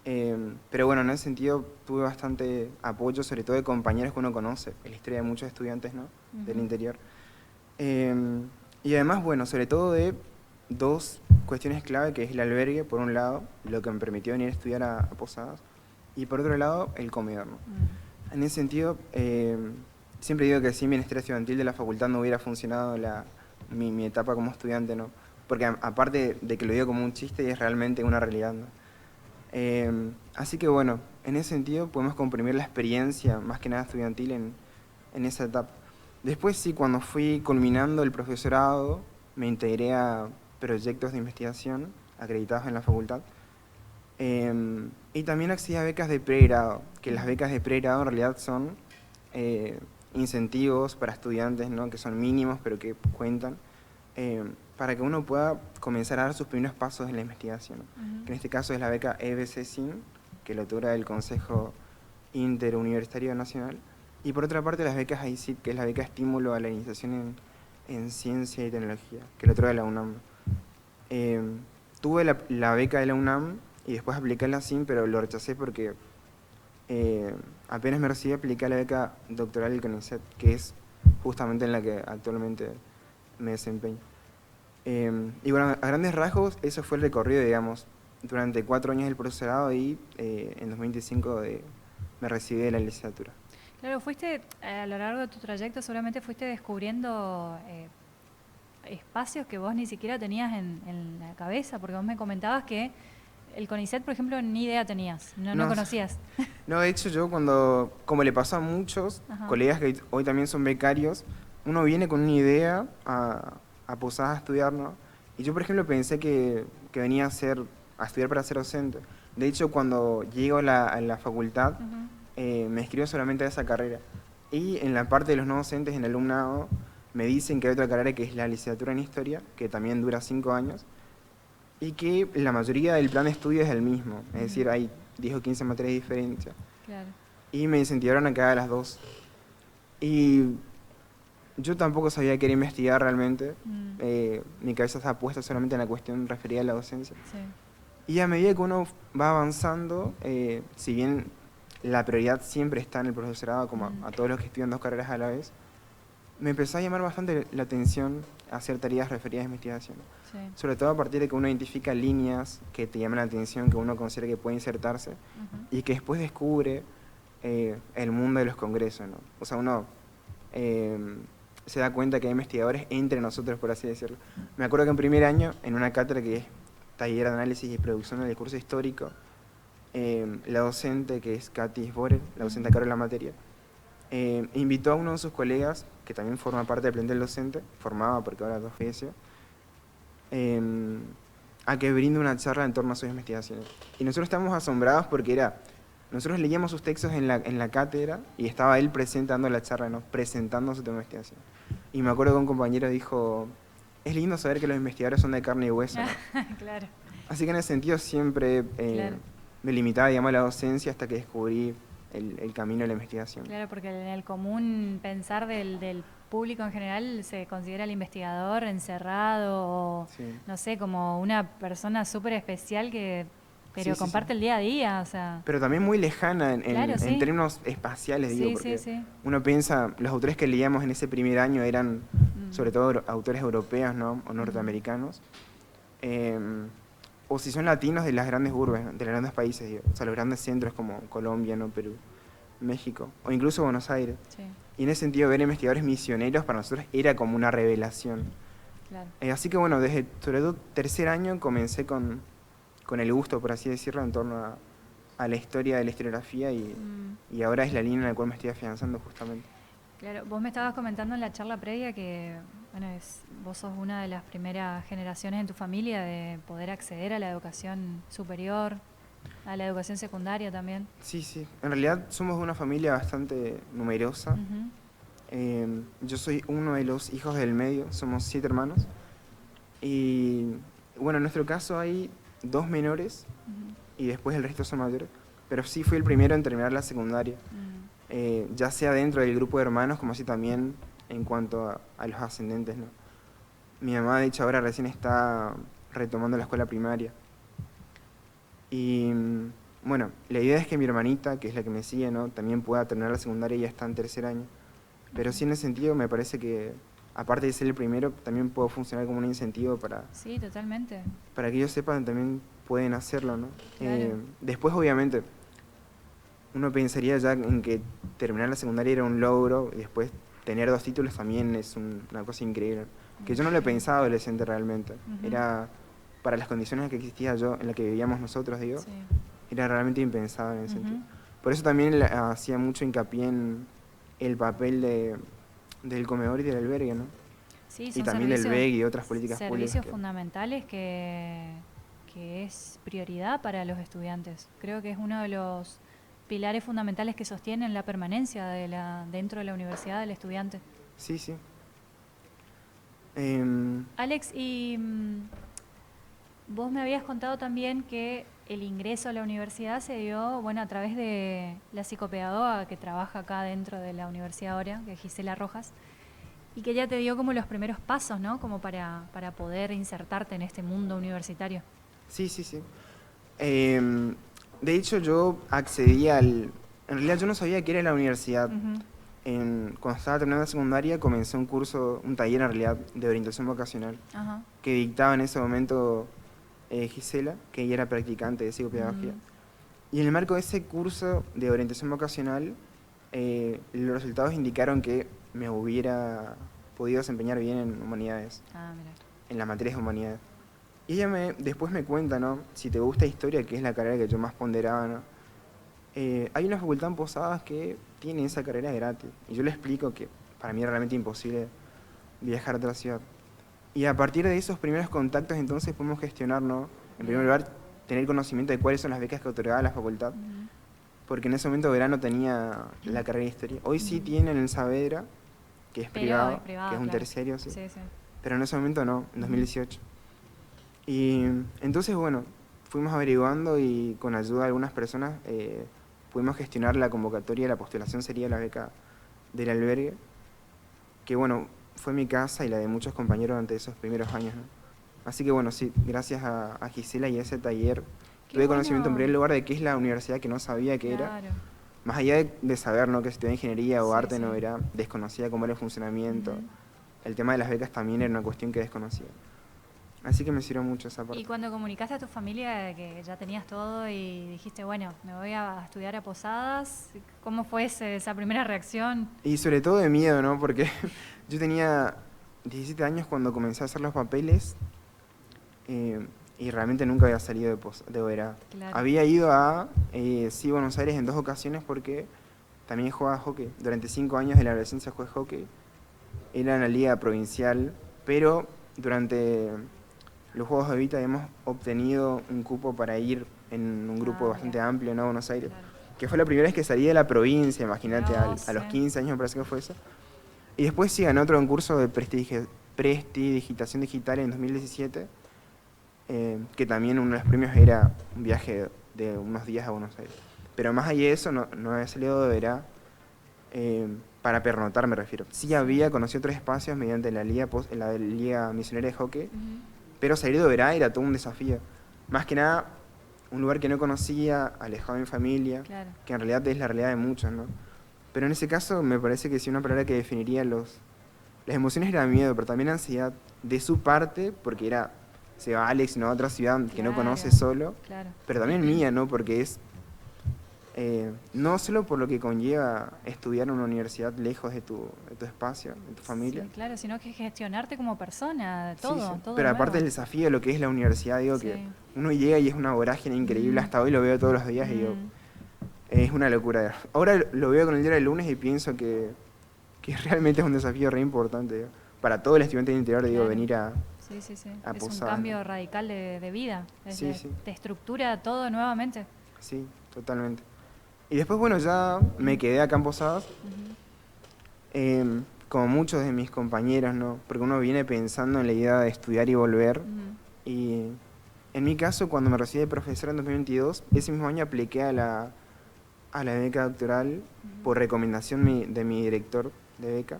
Speaker 4: Pero bueno, en ese sentido tuve bastante apoyo, sobre todo de compañeros que uno conoce, en la historia de muchos estudiantes, ¿no? Del interior. Y además, bueno, sobre todo de dos cuestiones clave, que es el albergue, por un lado, lo que me permitió venir a estudiar a Posadas, y por otro lado, el comedor, ¿no? En ese sentido, siempre digo que sin bienestar estudiantil de la facultad no hubiera funcionado mi etapa como estudiante, ¿no? Porque aparte de que lo digo como un chiste, es realmente una realidad, ¿no? Así que bueno, en ese sentido podemos comprimir la experiencia, más que nada estudiantil, en esa etapa. Después sí, cuando fui culminando el profesorado, me integré a proyectos de investigación acreditados en la facultad. Y también accedí a becas de pregrado, que las becas de pregrado en realidad son incentivos para estudiantes, ¿no? Que son mínimos pero que cuentan, para que uno pueda comenzar a dar sus primeros pasos en la investigación, ¿no? Que en este caso es la beca EBC-SIN, que lo otorga el Consejo Interuniversitario Nacional, y por otra parte las becas AICIT, que es la beca Estímulo a la Iniciación en Ciencia y Tecnología, que lo otorga la UNAM. Tuve la beca de la UNAM y después apliqué la SIN, pero lo rechacé porque apenas me recibí, apliqué a la beca doctoral del CONICET, que es justamente en la que actualmente me desempeño. Y bueno, a grandes rasgos, eso fue el recorrido, digamos, durante 4 años del profesorado y en 2025 me recibí de la licenciatura.
Speaker 1: Claro, fuiste, a lo largo de tu trayecto seguramente fuiste descubriendo espacios que vos ni siquiera tenías en la cabeza, porque vos me comentabas que el CONICET, por ejemplo, ni idea tenías, no conocías.
Speaker 4: No, de hecho yo como le pasó a muchos colegas que hoy también son becarios, uno viene con una idea a Posadas a estudiar, ¿no? Y yo, por ejemplo, pensé que venía a estudiar para ser docente. De hecho, cuando llego a la facultad, me inscribo solamente a esa carrera. Y en la parte de los no docentes, en el alumnado, me dicen que hay otra carrera que es la licenciatura en Historia, que también dura 5 años, y que la mayoría del plan de estudio es el mismo. Es decir, hay 10 o 15 materias de diferencia.
Speaker 1: Claro.
Speaker 4: Y me incentivaron a que haga las dos. Y yo tampoco sabía que era investigar realmente. Mi cabeza estaba puesta solamente en la cuestión referida a la docencia. Sí. Y a medida que uno va avanzando, si bien la prioridad siempre está en el profesorado, como a todos los que estudian 2 carreras a la vez, me empezó a llamar bastante la atención hacer tareas referidas a investigación. Sí. Sobre todo a partir de que uno identifica líneas que te llaman la atención, que uno considera que puede insertarse, y que después descubre el mundo de los congresos, ¿no? O sea, uno se da cuenta que hay investigadores entre nosotros, por así decirlo. Me acuerdo que en primer año, en una cátedra que es taller de análisis y producción del discurso histórico, la docente, que es Katy Sborel, la docente a cargo de la materia, invitó a uno de sus colegas, que también forma parte del plantel docente, formaba porque ahora falleció, a que brinde una charla en torno a sus investigaciones. Y nosotros estábamos asombrados porque nosotros leíamos sus textos en la cátedra y estaba él presentando la charla, ¿no? Presentando su tema de investigación. Y me acuerdo que un compañero dijo, es lindo saber que los investigadores son de carne y hueso, ¿no?
Speaker 1: Claro.
Speaker 4: Así que en ese sentido siempre claro, me limitaba, digamos, a la docencia hasta que descubrí el camino de la investigación.
Speaker 1: Claro, porque en el común pensar del público en general se considera el investigador encerrado o, sí, no sé, como una persona súper especial pero sí, comparte sí, el día a día, o sea.
Speaker 4: Pero también muy lejana
Speaker 1: claro, sí,
Speaker 4: en términos espaciales, digo,
Speaker 1: sí,
Speaker 4: porque
Speaker 1: sí.
Speaker 4: Uno piensa, los autores que leíamos en ese primer año eran sobre todo autores europeos, ¿no? O norteamericanos, o si son latinos de las grandes urbes, de los grandes países, digo, o sea, los grandes centros como Colombia, ¿no? Perú, México, o incluso Buenos Aires. Sí. Y en ese sentido ver investigadores misioneros para nosotros era como una revelación. Claro. Así que bueno, desde sobre todo tercer año comencé con el gusto, por así decirlo, en torno a la historia de la historiografía y ahora es la línea en la cual me estoy afianzando justamente.
Speaker 1: Claro, vos me estabas comentando en la charla previa que bueno, vos sos una de las primeras generaciones en tu familia de poder acceder a la educación superior, a la educación secundaria también.
Speaker 4: Sí, en realidad somos una familia bastante numerosa. Yo soy uno de los hijos del medio, somos 7 hermanos. Y bueno, en nuestro caso hay 2 menores y después el resto son mayores, pero sí fui el primero en terminar la secundaria, ya sea dentro del grupo de hermanos como así también en cuanto a los ascendentes, ¿no? Mi mamá de hecho ahora recién está retomando la escuela primaria y bueno, la idea es que mi hermanita, que es la que me sigue, ¿no? También pueda terminar la secundaria y ya está en tercer año, pero sí en ese sentido me parece que aparte de ser el primero, también puedo funcionar como un incentivo para...
Speaker 1: Sí, totalmente.
Speaker 4: Para que ellos sepan también pueden hacerlo, ¿no?
Speaker 1: Claro.
Speaker 4: Después, obviamente, uno pensaría ya en que terminar la secundaria era un logro y después tener 2 títulos también es una cosa increíble. Que yo no lo pensaba adolescente realmente. Era, para las condiciones en que existía yo, en las que vivíamos nosotros, digo, sí, era realmente impensado en ese sentido. Por eso también hacía mucho hincapié en el papel del comedor y del albergue, ¿no?
Speaker 1: Sí,
Speaker 4: y
Speaker 1: son
Speaker 4: también el
Speaker 1: servicios,
Speaker 4: BEG y otras políticas
Speaker 1: servicios
Speaker 4: públicas.
Speaker 1: fundamentales que es prioridad para los estudiantes. Creo que es uno de los pilares fundamentales que sostienen la permanencia dentro de la universidad del estudiante.
Speaker 4: Sí, sí. Em,
Speaker 1: Alex, y vos me habías contado también que el ingreso a la universidad se dio, bueno, a través de la psicopedagoga que trabaja acá dentro de la universidad ahora, que es Gisela Rojas, y que ella te dio como los primeros pasos, ¿no? Como para poder insertarte en este mundo universitario.
Speaker 4: sí, sí, sí. Em, de hecho, yo accedí al... En realidad yo no sabía qué era la universidad.
Speaker 1: Ujú.
Speaker 4: Cuando estaba terminando la secundaria comencé un curso, un taller en realidad de orientación vocacional
Speaker 1: Ajá.
Speaker 4: que dictaba en ese momento Gisela, que ella era practicante de psicopedagogía. Y en el marco de ese curso de orientación vocacional, los resultados indicaron que me hubiera podido desempeñar bien en humanidades,
Speaker 1: Ah, mira.
Speaker 4: en las materias de humanidades. Y ella después me cuenta, ¿no? Si te gusta historia, que es la carrera que yo más ponderaba, ¿no? Hay una facultad en Posadas que tiene esa carrera gratis. Y yo le explico que para mí es realmente imposible viajar a otra ciudad. Y a partir de esos primeros contactos entonces podemos gestionar, ¿no? En primer lugar, tener conocimiento de cuáles son las becas que otorgaba la facultad, porque en ese momento verano tenía la carrera de historia. Hoy sí tienen en Saavedra, que es
Speaker 1: Pero
Speaker 4: privado,
Speaker 1: es privado,
Speaker 4: que es un
Speaker 1: claro.
Speaker 4: terciario, sí.
Speaker 1: Sí, sí.
Speaker 4: Pero en ese momento no, en 2018. Y entonces, bueno, fuimos averiguando y con ayuda de algunas personas pudimos gestionar la convocatoria, la postulación sería la beca del albergue, que bueno, fue mi casa y la de muchos compañeros durante esos primeros años, ¿no? Así que bueno, sí, gracias a Gisela y a ese taller
Speaker 1: Qué
Speaker 4: tuve conocimiento en
Speaker 1: bueno.
Speaker 4: primer lugar de qué es la universidad que no sabía qué era.
Speaker 1: Claro.
Speaker 4: Más allá de saber, ¿no?, que estudiaba ingeniería o
Speaker 1: Sí,
Speaker 4: arte,
Speaker 1: sí.
Speaker 4: no era, desconocía cómo era el funcionamiento.
Speaker 1: Ujú.
Speaker 4: El tema de las becas también era una cuestión que desconocía. Así que me sirvió mucho esa
Speaker 1: Y
Speaker 4: parte.
Speaker 1: cuando comunicaste a tu familia que ya tenías todo y dijiste, bueno, me voy a estudiar a Posadas, ¿cómo fue esa primera reacción?
Speaker 4: Y sobre todo de miedo, ¿no? Porque yo tenía 17 años cuando comencé a hacer los papeles y realmente nunca había salido de Oberá.
Speaker 1: Claro.
Speaker 4: Había ido a sí, Buenos Aires en 2 ocasiones porque también jugaba hockey. Durante 5 años de la adolescencia jugué hockey. Era en la liga provincial, pero durante los Juegos de Vita hemos obtenido un cupo para ir en un grupo bastante
Speaker 1: Mira.
Speaker 4: amplio, ¿no?, a Buenos Aires.
Speaker 1: Claro.
Speaker 4: Que fue la primera vez que salí de la provincia, imagínate,
Speaker 1: Mirá
Speaker 4: a
Speaker 1: vos,
Speaker 4: los 15 años me parece que fue eso. Y después sí gané otro concurso de prestidigitación digital en 2017, que también uno de los premios era un viaje de unos días a Buenos Aires. Pero más allá de eso, no había salido de Verá para pernotar, me refiero. Sí había conocido otros espacios mediante la Liga Misionera de Hockey, pero salir de Verá era todo un desafío. Más que nada, un lugar que no conocía, alejado de mi familia,
Speaker 1: Claro.
Speaker 4: que en realidad es la realidad de muchos, ¿no? Pero en ese caso me parece que sí una palabra que definiría las emociones era miedo, pero también ansiedad de su parte, porque se va Alex, ¿no?, a otra ciudad que no
Speaker 1: Claro.
Speaker 4: conoce solo,
Speaker 1: Claro.
Speaker 4: pero también mía, ¿no?, porque es no solo por lo que conlleva estudiar en una universidad lejos de tu espacio, de tu familia.
Speaker 1: Sí, claro, sino que gestionarte como persona,
Speaker 4: Sí,
Speaker 1: todo,
Speaker 4: sí.
Speaker 1: todo
Speaker 4: Pero
Speaker 1: nuevo.
Speaker 4: aparte del desafío de lo que es la universidad, digo
Speaker 1: Sí.
Speaker 4: que uno llega y es una vorágine increíble, hasta hoy lo veo todos los días y digo, es una locura. Ahora lo veo con el día del lunes y pienso que realmente es un desafío re importante, digo. Para todo el estudiante del interior, digo,
Speaker 1: Claro.
Speaker 4: venir a
Speaker 1: Sí, sí, sí.
Speaker 4: a
Speaker 1: Es un
Speaker 4: Posadas,
Speaker 1: cambio
Speaker 4: ¿no?
Speaker 1: radical de vida.
Speaker 4: Sí, sí.
Speaker 1: Te estructura todo nuevamente.
Speaker 4: Sí, totalmente. Y después, bueno, ya me quedé acá en Posadas, como muchos de mis compañeros, ¿no? Porque uno viene pensando en la idea de estudiar y volver. Y en mi caso, cuando me recibí de profesor en 2022, ese mismo año apliqué a la beca doctoral por recomendación de mi director de beca,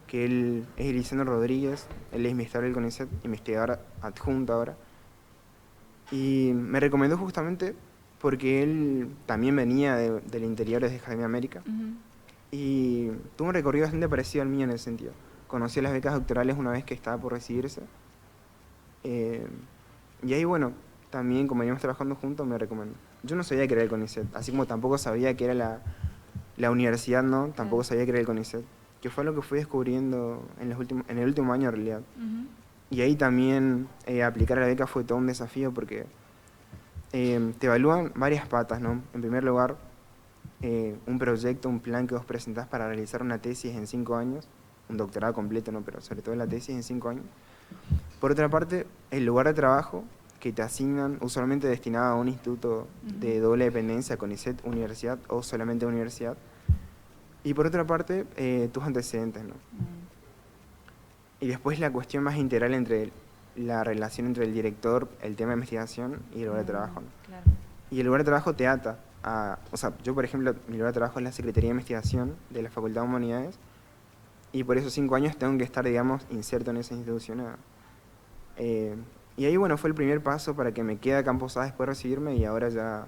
Speaker 4: que él es Elisandro Rodríguez, él es investigador del CONICET, investigador adjunto ahora. Y me recomendó justamente porque él también venía del interior desde Jardín de América y tuvo un recorrido bastante parecido al mío en ese sentido. Conocí las becas doctorales una vez que estaba por recibirse. Y ahí, bueno, también como veníamos trabajando juntos, me recomendó. Yo no sabía que era el CONICET, así como tampoco sabía que era la universidad, ¿no? Tampoco sabía que era el CONICET, que fue lo que fui descubriendo en el último año en realidad. Y ahí también aplicar a la beca fue todo un desafío porque te evalúan varias patas, ¿no? En primer lugar, un proyecto, un plan que vos presentás para realizar una tesis en 5 años. un doctorado completo, ¿no? Pero sobre todo la tesis en 5 años. Por otra parte, el lugar de trabajo que te asignan, usualmente destinado a un instituto de doble dependencia, CONICET, universidad o solamente universidad. Y por otra parte, tus antecedentes, ¿no? Y después la cuestión más integral entre la relación entre el director, el tema de investigación y el lugar de trabajo, ¿no?
Speaker 1: Claro.
Speaker 4: Y el lugar de trabajo te ata a... O sea, yo, por ejemplo, mi lugar de trabajo es la Secretaría de Investigación de la Facultad de Humanidades, y por esos 5 años tengo que estar, digamos, inserto en esa institución. Y ahí, bueno, fue el primer paso para que me quede acá en Posadas después de recibirme, y ahora ya...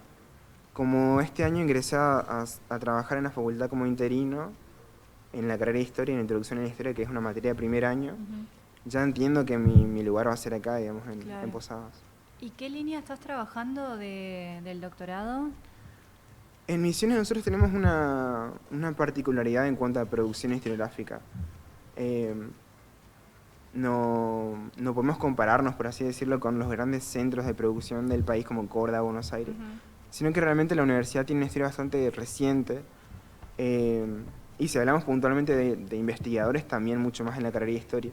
Speaker 4: Como este año ingresé a trabajar en la facultad como interino, en la carrera de Historia, en la Introducción a la Historia, que es una materia de primer año, ya entiendo que mi lugar va a ser acá, digamos, en Posadas.
Speaker 1: ¿Y qué línea estás trabajando del doctorado?
Speaker 4: En Misiones nosotros tenemos una particularidad en cuanto a producción historiográfica. No podemos compararnos, por así decirlo, con los grandes centros de producción del país como Córdoba, Buenos Aires, sino que realmente la universidad tiene una historia bastante reciente, y si hablamos puntualmente de investigadores, también mucho más en la carrera de Historia.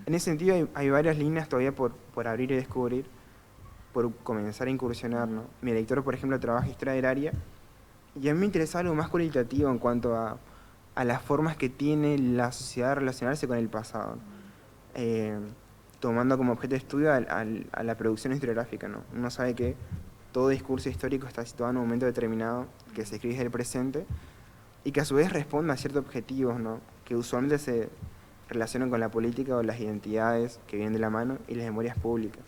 Speaker 4: En ese sentido hay varias líneas todavía por abrir y descubrir, por comenzar a incursionar, ¿no? Mi director, por ejemplo, trabaja Historia del área, y a mí me interesa algo más cualitativo en cuanto a las formas que tiene la sociedad de relacionarse con el pasado, tomando como objeto de estudio a la producción historiográfica, ¿no? Uno sabe que todo discurso histórico está situado en un momento determinado, que se escribe desde el presente, y que a su vez responde a ciertos objetivos, ¿no? Que usualmente se relacionan con la política o las identidades que vienen de la mano y las memorias públicas.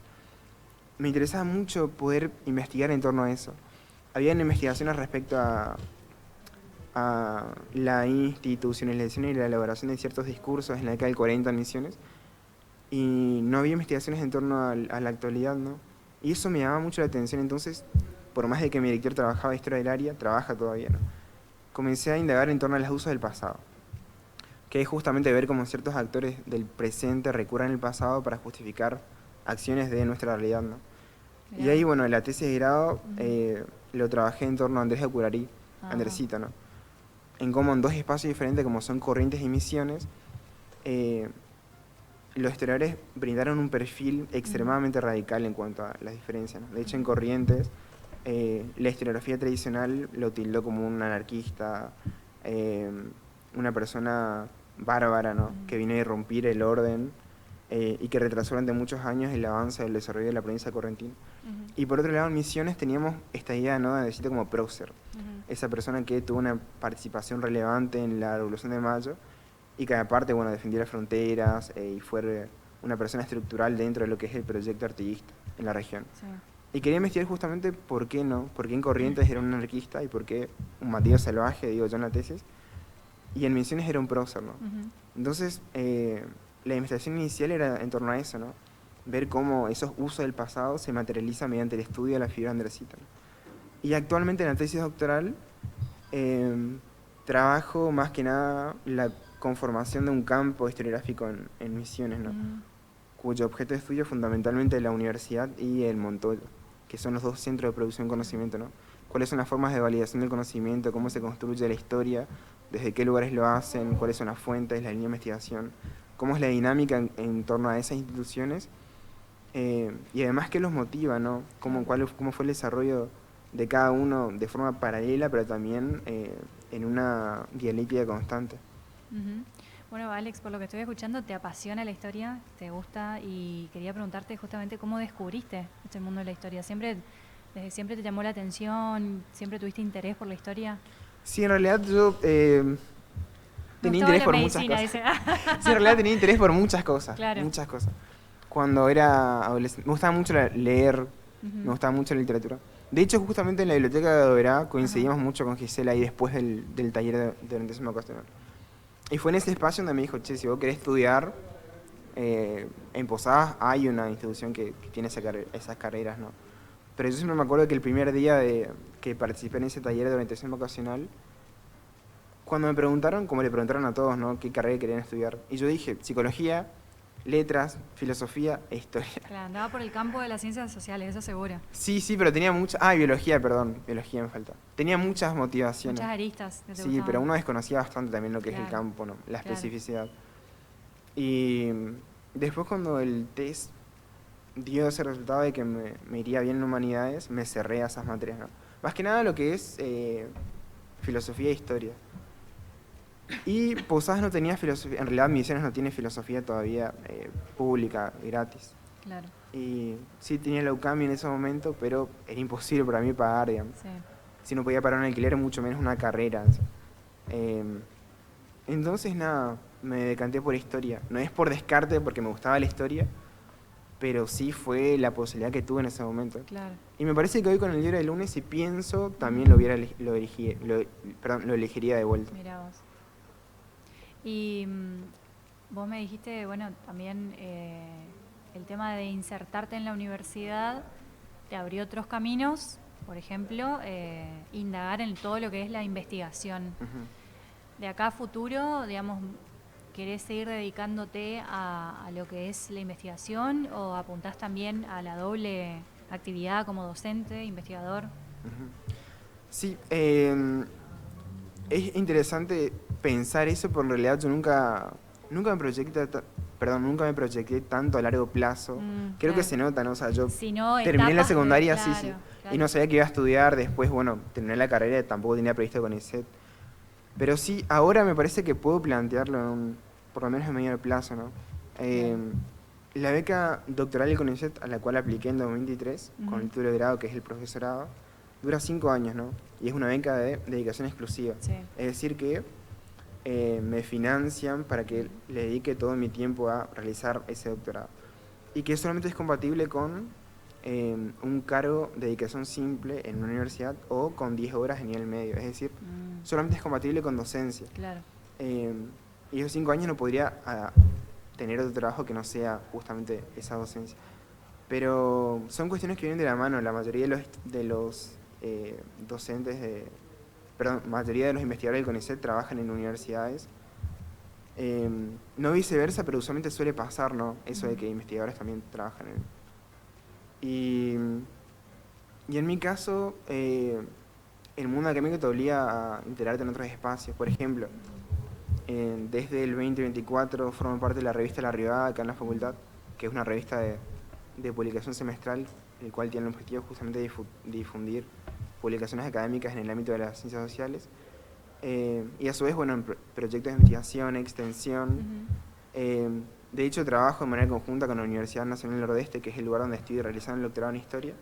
Speaker 4: Me interesaba mucho poder investigar en torno a eso. Habían investigaciones respecto a la institucionalización y la elaboración de ciertos discursos en la década del 40 en Misiones, y no había investigaciones en torno a la actualidad, ¿no? Y eso me llamaba mucho la atención. Entonces, por más de que mi director trabajaba Historia del área, trabaja todavía, ¿no? Comencé a indagar en torno a los usos del pasado, que es justamente ver cómo ciertos actores del presente recurren al pasado para justificar acciones de nuestra realidad, ¿no? Y ahí, bueno, la tesis de grado lo trabajé en torno a Andrés de Curarí, Andresito, ¿no? En cómo en 2 espacios diferentes, como son Corrientes y Misiones, los historiadores brindaron un perfil extremadamente radical en cuanto a las diferencias, ¿no? De hecho, en Corrientes, la historiografía tradicional lo tildó como un anarquista, una persona bárbara, ¿no? Que vino a irrumpir el orden, y que retrasó durante muchos años el avance del desarrollo de la provincia correntina. Y por otro lado, en Misiones teníamos esta idea, ¿no?, de decirte como prócer, esa persona que tuvo una participación relevante en la Revolución de Mayo, y que aparte, bueno, defendió las fronteras, y fue una persona estructural dentro de lo que es el proyecto artiguista en la región. Sí. Y quería investigar justamente por qué no, por qué en Corrientes era un anarquista y por qué un Matías salvaje, digo yo en la tesis, y en Misiones era un prócer, ¿no? Entonces, la investigación inicial era en torno a eso, ¿no? Ver cómo esos usos del pasado se materializan mediante el estudio de la figura de Andresito, ¿no? Y actualmente en la tesis doctoral trabajo más que nada la conformación de un campo historiográfico en Misiones, ¿no? Cuyo objeto de estudio es fundamentalmente la universidad y el Montoya, que son los 2 centros de producción de conocimiento, ¿no? Cuáles son las formas de validación del conocimiento, cómo se construye la historia, desde qué lugares lo hacen, cuáles son las fuentes, la línea de investigación, cómo es la dinámica en torno a esas instituciones, y además qué los motiva, ¿no? Cómo fue el desarrollo de cada uno de forma paralela, pero también en una dialéctica constante.
Speaker 1: Bueno, Alex, por lo que estoy escuchando, te apasiona la historia, te gusta, y quería preguntarte justamente cómo descubriste este mundo de la historia. ¿Desde siempre te llamó la atención? ¿Siempre tuviste interés por la historia?
Speaker 4: Sí, en realidad yo tenía interés por muchas cosas. Sí, en realidad tenía interés por muchas cosas, claro. Muchas cosas. Cuando era adolescente, me gustaba mucho leer, me gustaba mucho la literatura. De hecho, justamente en la biblioteca de Oberá coincidimos mucho con Gisela ahí después del taller de orientación vocacional. Y fue en ese espacio donde me dijo, che, si vos querés estudiar, en Posadas hay una institución que tiene esas carreras, ¿no? Pero yo siempre me acuerdo que el primer día que participé en ese taller de orientación vocacional, cuando me preguntaron, como le preguntaron a todos, ¿no?, qué carrera querían estudiar, y yo dije, psicología, letras, filosofía e historia.
Speaker 1: Claro, andaba por el campo de las ciencias sociales, eso seguro.
Speaker 4: Sí, pero tenía muchas... biología me falta. Tenía muchas motivaciones.
Speaker 1: Muchas aristas.
Speaker 4: Sí, pero uno desconocía bastante también lo que es el campo, ¿no?, la especificidad. Y después cuando el test dio ese resultado de que me iría bien en humanidades, me cerré a esas materias, ¿no? Más que nada lo que es filosofía e historia. Y Posadas no tenía filosofía, en realidad Misiones no tiene filosofía todavía pública, gratis.
Speaker 1: Claro.
Speaker 4: Y sí tenía la UCAMI en ese momento, pero era imposible para mí pagar, digamos.
Speaker 1: Sí.
Speaker 4: Si no podía pagar un alquiler, mucho menos una carrera. Entonces nada, me decanté por historia. No es por descarte, porque me gustaba la historia, pero sí fue la posibilidad que tuve en ese momento.
Speaker 1: Claro.
Speaker 4: Y me parece que hoy con el libro del lunes, si pienso, también lo elegiría de vuelta.
Speaker 1: Mirá vos. Y vos me dijiste, bueno, también el tema de insertarte en la universidad te abrió otros caminos, por ejemplo, indagar en todo lo que es la investigación. De acá a futuro, digamos, ¿querés seguir dedicándote a lo que es la investigación o apuntás también a la doble actividad como docente, investigador?
Speaker 4: Sí, es interesante pensar eso, pero en realidad yo nunca me proyecté tanto a largo plazo. Creo
Speaker 1: claro.
Speaker 4: que se nota, ¿no? O sea, yo
Speaker 1: Si no,
Speaker 4: terminé la
Speaker 1: etapas
Speaker 4: secundaria,
Speaker 1: claro,
Speaker 4: sí,
Speaker 1: claro.
Speaker 4: y no sabía que iba a estudiar. Después, bueno, terminé la carrera, tampoco tenía previsto con CONICET. Pero sí, ahora me parece que puedo plantearlo por lo menos en medio plazo, ¿no? La beca doctoral del CONICET, a la cual apliqué en 2023, con el título de grado, que es el profesorado, dura 5 años, ¿no? Y es una beca de dedicación exclusiva.
Speaker 1: Sí.
Speaker 4: Es decir que me financian para que le dedique todo mi tiempo a realizar ese doctorado. Y que solamente es compatible con un cargo de dedicación simple en una universidad o con 10 horas en nivel medio. Es decir, solamente es compatible con docencia.
Speaker 1: Claro.
Speaker 4: Y esos 5 años no podría tener otro trabajo que no sea justamente esa docencia. Pero son cuestiones que vienen de la mano. La mayoría de los mayoría de los investigadores del CONICET trabajan en universidades. No viceversa, pero usualmente suele pasar, ¿no? Eso de que investigadores también trabajan en... Y en mi caso, el mundo académico te obliga a integrarte en otros espacios. Por ejemplo, desde el 2024 formo parte de la revista La Rivada acá en la facultad, que es una revista de publicación semestral, el cual tiene el objetivo justamente de difundir publicaciones académicas en el ámbito de las ciencias sociales. Y a su vez, bueno, en proyectos de investigación, extensión. De hecho, trabajo de manera conjunta con la Universidad Nacional del Nordeste, que es el lugar donde estoy realizando el doctorado en Historia,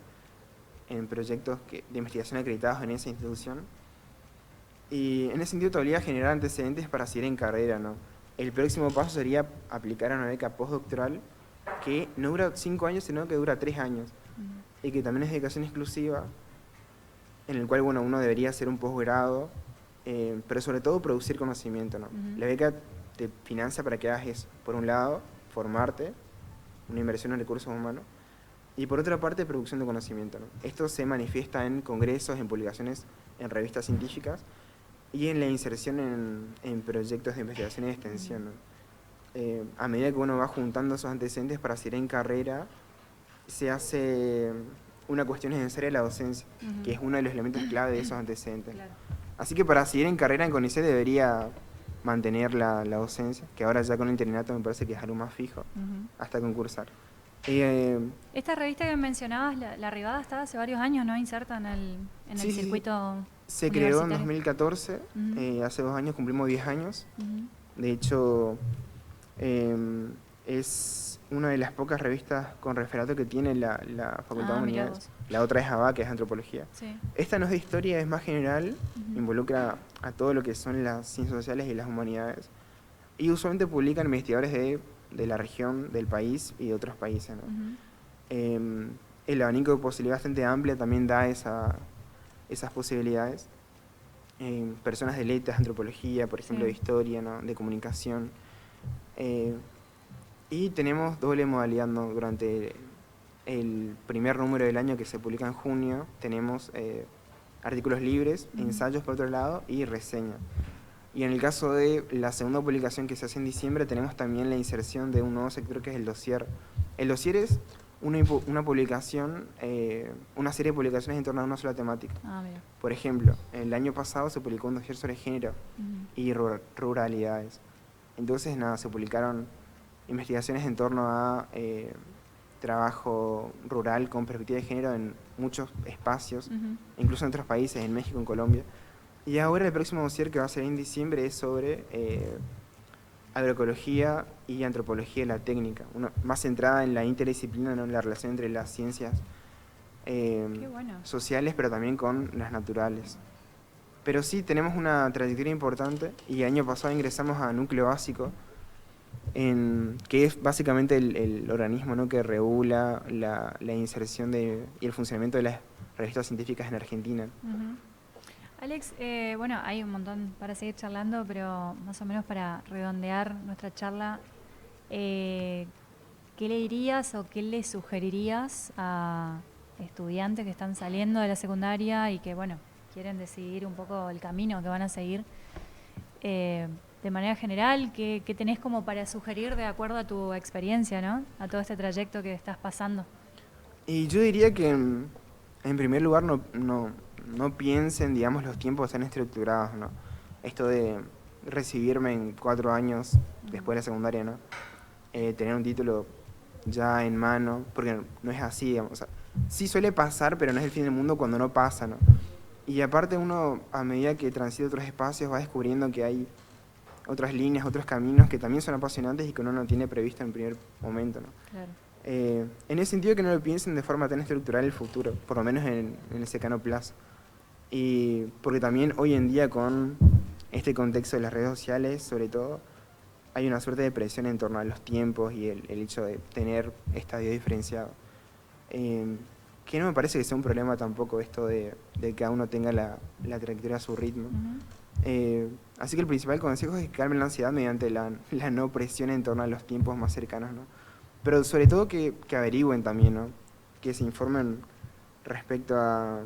Speaker 4: en proyectos de investigación acreditados en esa institución. Y en ese sentido te obliga a generar antecedentes para seguir en carrera, ¿no? El próximo paso sería aplicar a una beca postdoctoral que no dura 5 años, sino que dura 3 años. Y que también es dedicación exclusiva, en el cual, bueno, uno debería hacer un posgrado, pero sobre todo producir conocimiento, ¿no? La beca te financia para que hagas eso. Por un lado, formarte, una inversión en recursos humanos, y por otra parte, producción de conocimiento, ¿no? Esto se manifiesta en congresos, en publicaciones, en revistas científicas y en la inserción en proyectos de investigación y de extensión, ¿no? A medida que uno va juntando esos antecedentes para seguir en carrera, se hace una cuestión necesaria de la docencia, que es uno de los elementos clave de esos antecedentes. Claro. Así que para seguir en carrera en CONICET debería mantener la docencia, que ahora ya con el internato me parece que es algo más fijo, hasta concursar.
Speaker 1: Esta revista que mencionabas, la Rivada, está hace varios años, ¿no? Inserta en el circuito.
Speaker 4: Se creó en 2014, hace 2 años cumplimos 10 años. De hecho, es una de las pocas revistas con referato que tiene la Facultad de Humanidades. La otra es ABA, que es Antropología. Sí. Esta no es de historia, es más general, involucra a todo lo que son las ciencias sociales y las humanidades. Y usualmente publican investigadores de la región, del país y de otros países, ¿no? El abanico de posibilidad bastante amplio también da esas posibilidades. Personas de letras, antropología, por ejemplo, de historia, ¿no? De comunicación. Y tenemos doble modalidad, ¿no? Durante el primer número del año, que se publica en junio, tenemos artículos libres, ensayos por otro lado y reseña. Y en el caso de la segunda publicación, que se hace en diciembre, tenemos también la inserción de un nuevo sector, que es el dossier. El dossier es una publicación, una serie de publicaciones en torno a una sola temática. Por ejemplo, el año pasado se publicó un dossier sobre género y ruralidades. Entonces, nada, se publicaron investigaciones en torno a trabajo rural con perspectiva de género en muchos espacios, incluso en otros países, en México, en Colombia. Y ahora el próximo dossier que va a ser en diciembre es sobre agroecología y antropología de la técnica, más centrada en la interdisciplina, ¿no? En la relación entre las ciencias sociales, pero también con las naturales. Pero sí, tenemos una trayectoria importante y el año pasado ingresamos a Núcleo Básico, que es básicamente el organismo, ¿no? Que regula la inserción y el funcionamiento de las revistas científicas en Argentina.
Speaker 1: Alex, bueno, hay un montón para seguir charlando, pero más o menos para redondear nuestra charla, ¿qué le dirías o qué le sugerirías a estudiantes que están saliendo de la secundaria y que, bueno, quieren decidir un poco el camino que van a seguir? De manera general, ¿qué tenés como para sugerir de acuerdo a tu experiencia, ¿no? A todo este trayecto que estás pasando?
Speaker 4: Y yo diría que, en primer lugar, no piensen, digamos, los tiempos tan estructurados, ¿no? Esto de recibirme en 4 años después de la secundaria, ¿no? Tener un título ya en mano, porque no es así, digamos. O sea, sí suele pasar, pero no es el fin del mundo cuando no pasa, ¿no? Y aparte uno, a medida que transita otros espacios, va descubriendo que hay otras líneas, otros caminos que también son apasionantes y que uno no tiene previsto en primer momento, ¿no?
Speaker 1: Claro.
Speaker 4: En ese sentido, que no lo piensen de forma tan estructural el futuro, por lo menos en el cercano plazo. Y porque también hoy en día, con este contexto de las redes sociales, sobre todo, hay una suerte de presión en torno a los tiempos y el hecho de tener estadio diferenciado. Que no me parece que sea un problema tampoco esto de que cada uno tenga la trayectoria a su ritmo. Así que el principal consejo es que calmen la ansiedad mediante la no presión en torno a los tiempos más cercanos, ¿no? Pero sobre todo que averigüen también, ¿no? Que se informen respecto a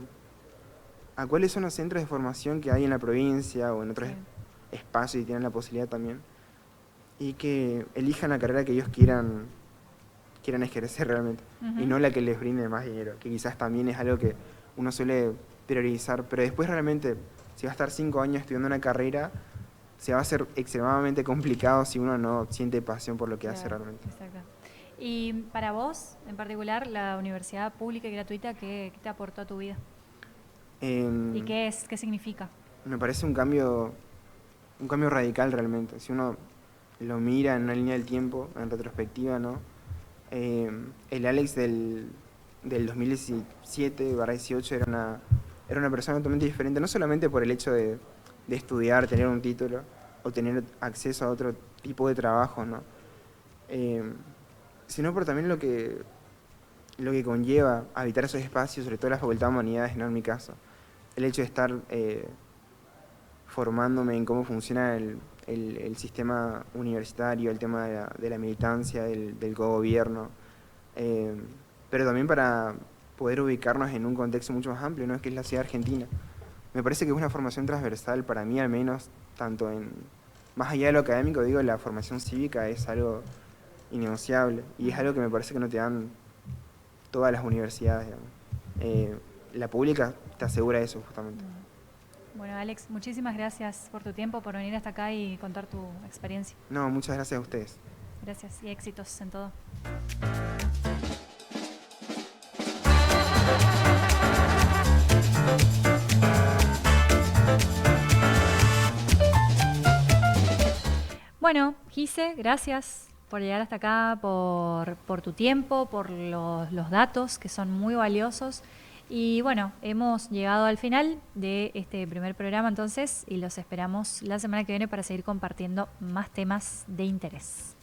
Speaker 4: cuáles son los centros de formación que hay en la provincia o en otros espacios y tienen la posibilidad también. Y que elijan la carrera que ellos quieran ejercer realmente, y no la que les brinde más dinero, que quizás también es algo que uno suele priorizar, pero después realmente, si va a estar 5 años estudiando una carrera, se va a hacer extremadamente complicado si uno no siente pasión por lo que hace realmente.
Speaker 1: Exacto. Y para vos, en particular, la universidad pública y gratuita, ¿qué te aportó a tu vida? ¿Y qué significa? Me
Speaker 4: parece un cambio radical realmente. Si uno lo mira en una línea del tiempo, en retrospectiva, ¿no? El Alex del 2017/18 era una persona totalmente diferente, no solamente por el hecho de estudiar, tener un título o tener acceso a otro tipo de trabajo, ¿no? Sino por también lo que conlleva habitar esos espacios, sobre todo la Facultad de Humanidades, ¿no? En mi caso, el hecho de estar formándome en cómo funciona el sistema universitario, el tema de la militancia, del cogobierno, pero también para poder ubicarnos en un contexto mucho más amplio, ¿no? Que es la ciudad argentina. Me parece que es una formación transversal, para mí al menos, tanto más allá de lo académico, digo, la formación cívica es algo innegociable y es algo que me parece que no te dan todas las universidades, digamos. La pública te asegura eso justamente.
Speaker 1: Bueno, Alex, muchísimas gracias por tu tiempo, por venir hasta acá y contar tu experiencia.
Speaker 4: No, muchas gracias a ustedes.
Speaker 1: Gracias y éxitos en todo. Bueno, Gise, gracias por llegar hasta acá, por tu tiempo, por los datos que son muy valiosos. Y bueno, hemos llegado al final de este primer programa entonces y los esperamos la semana que viene para seguir compartiendo más temas de interés.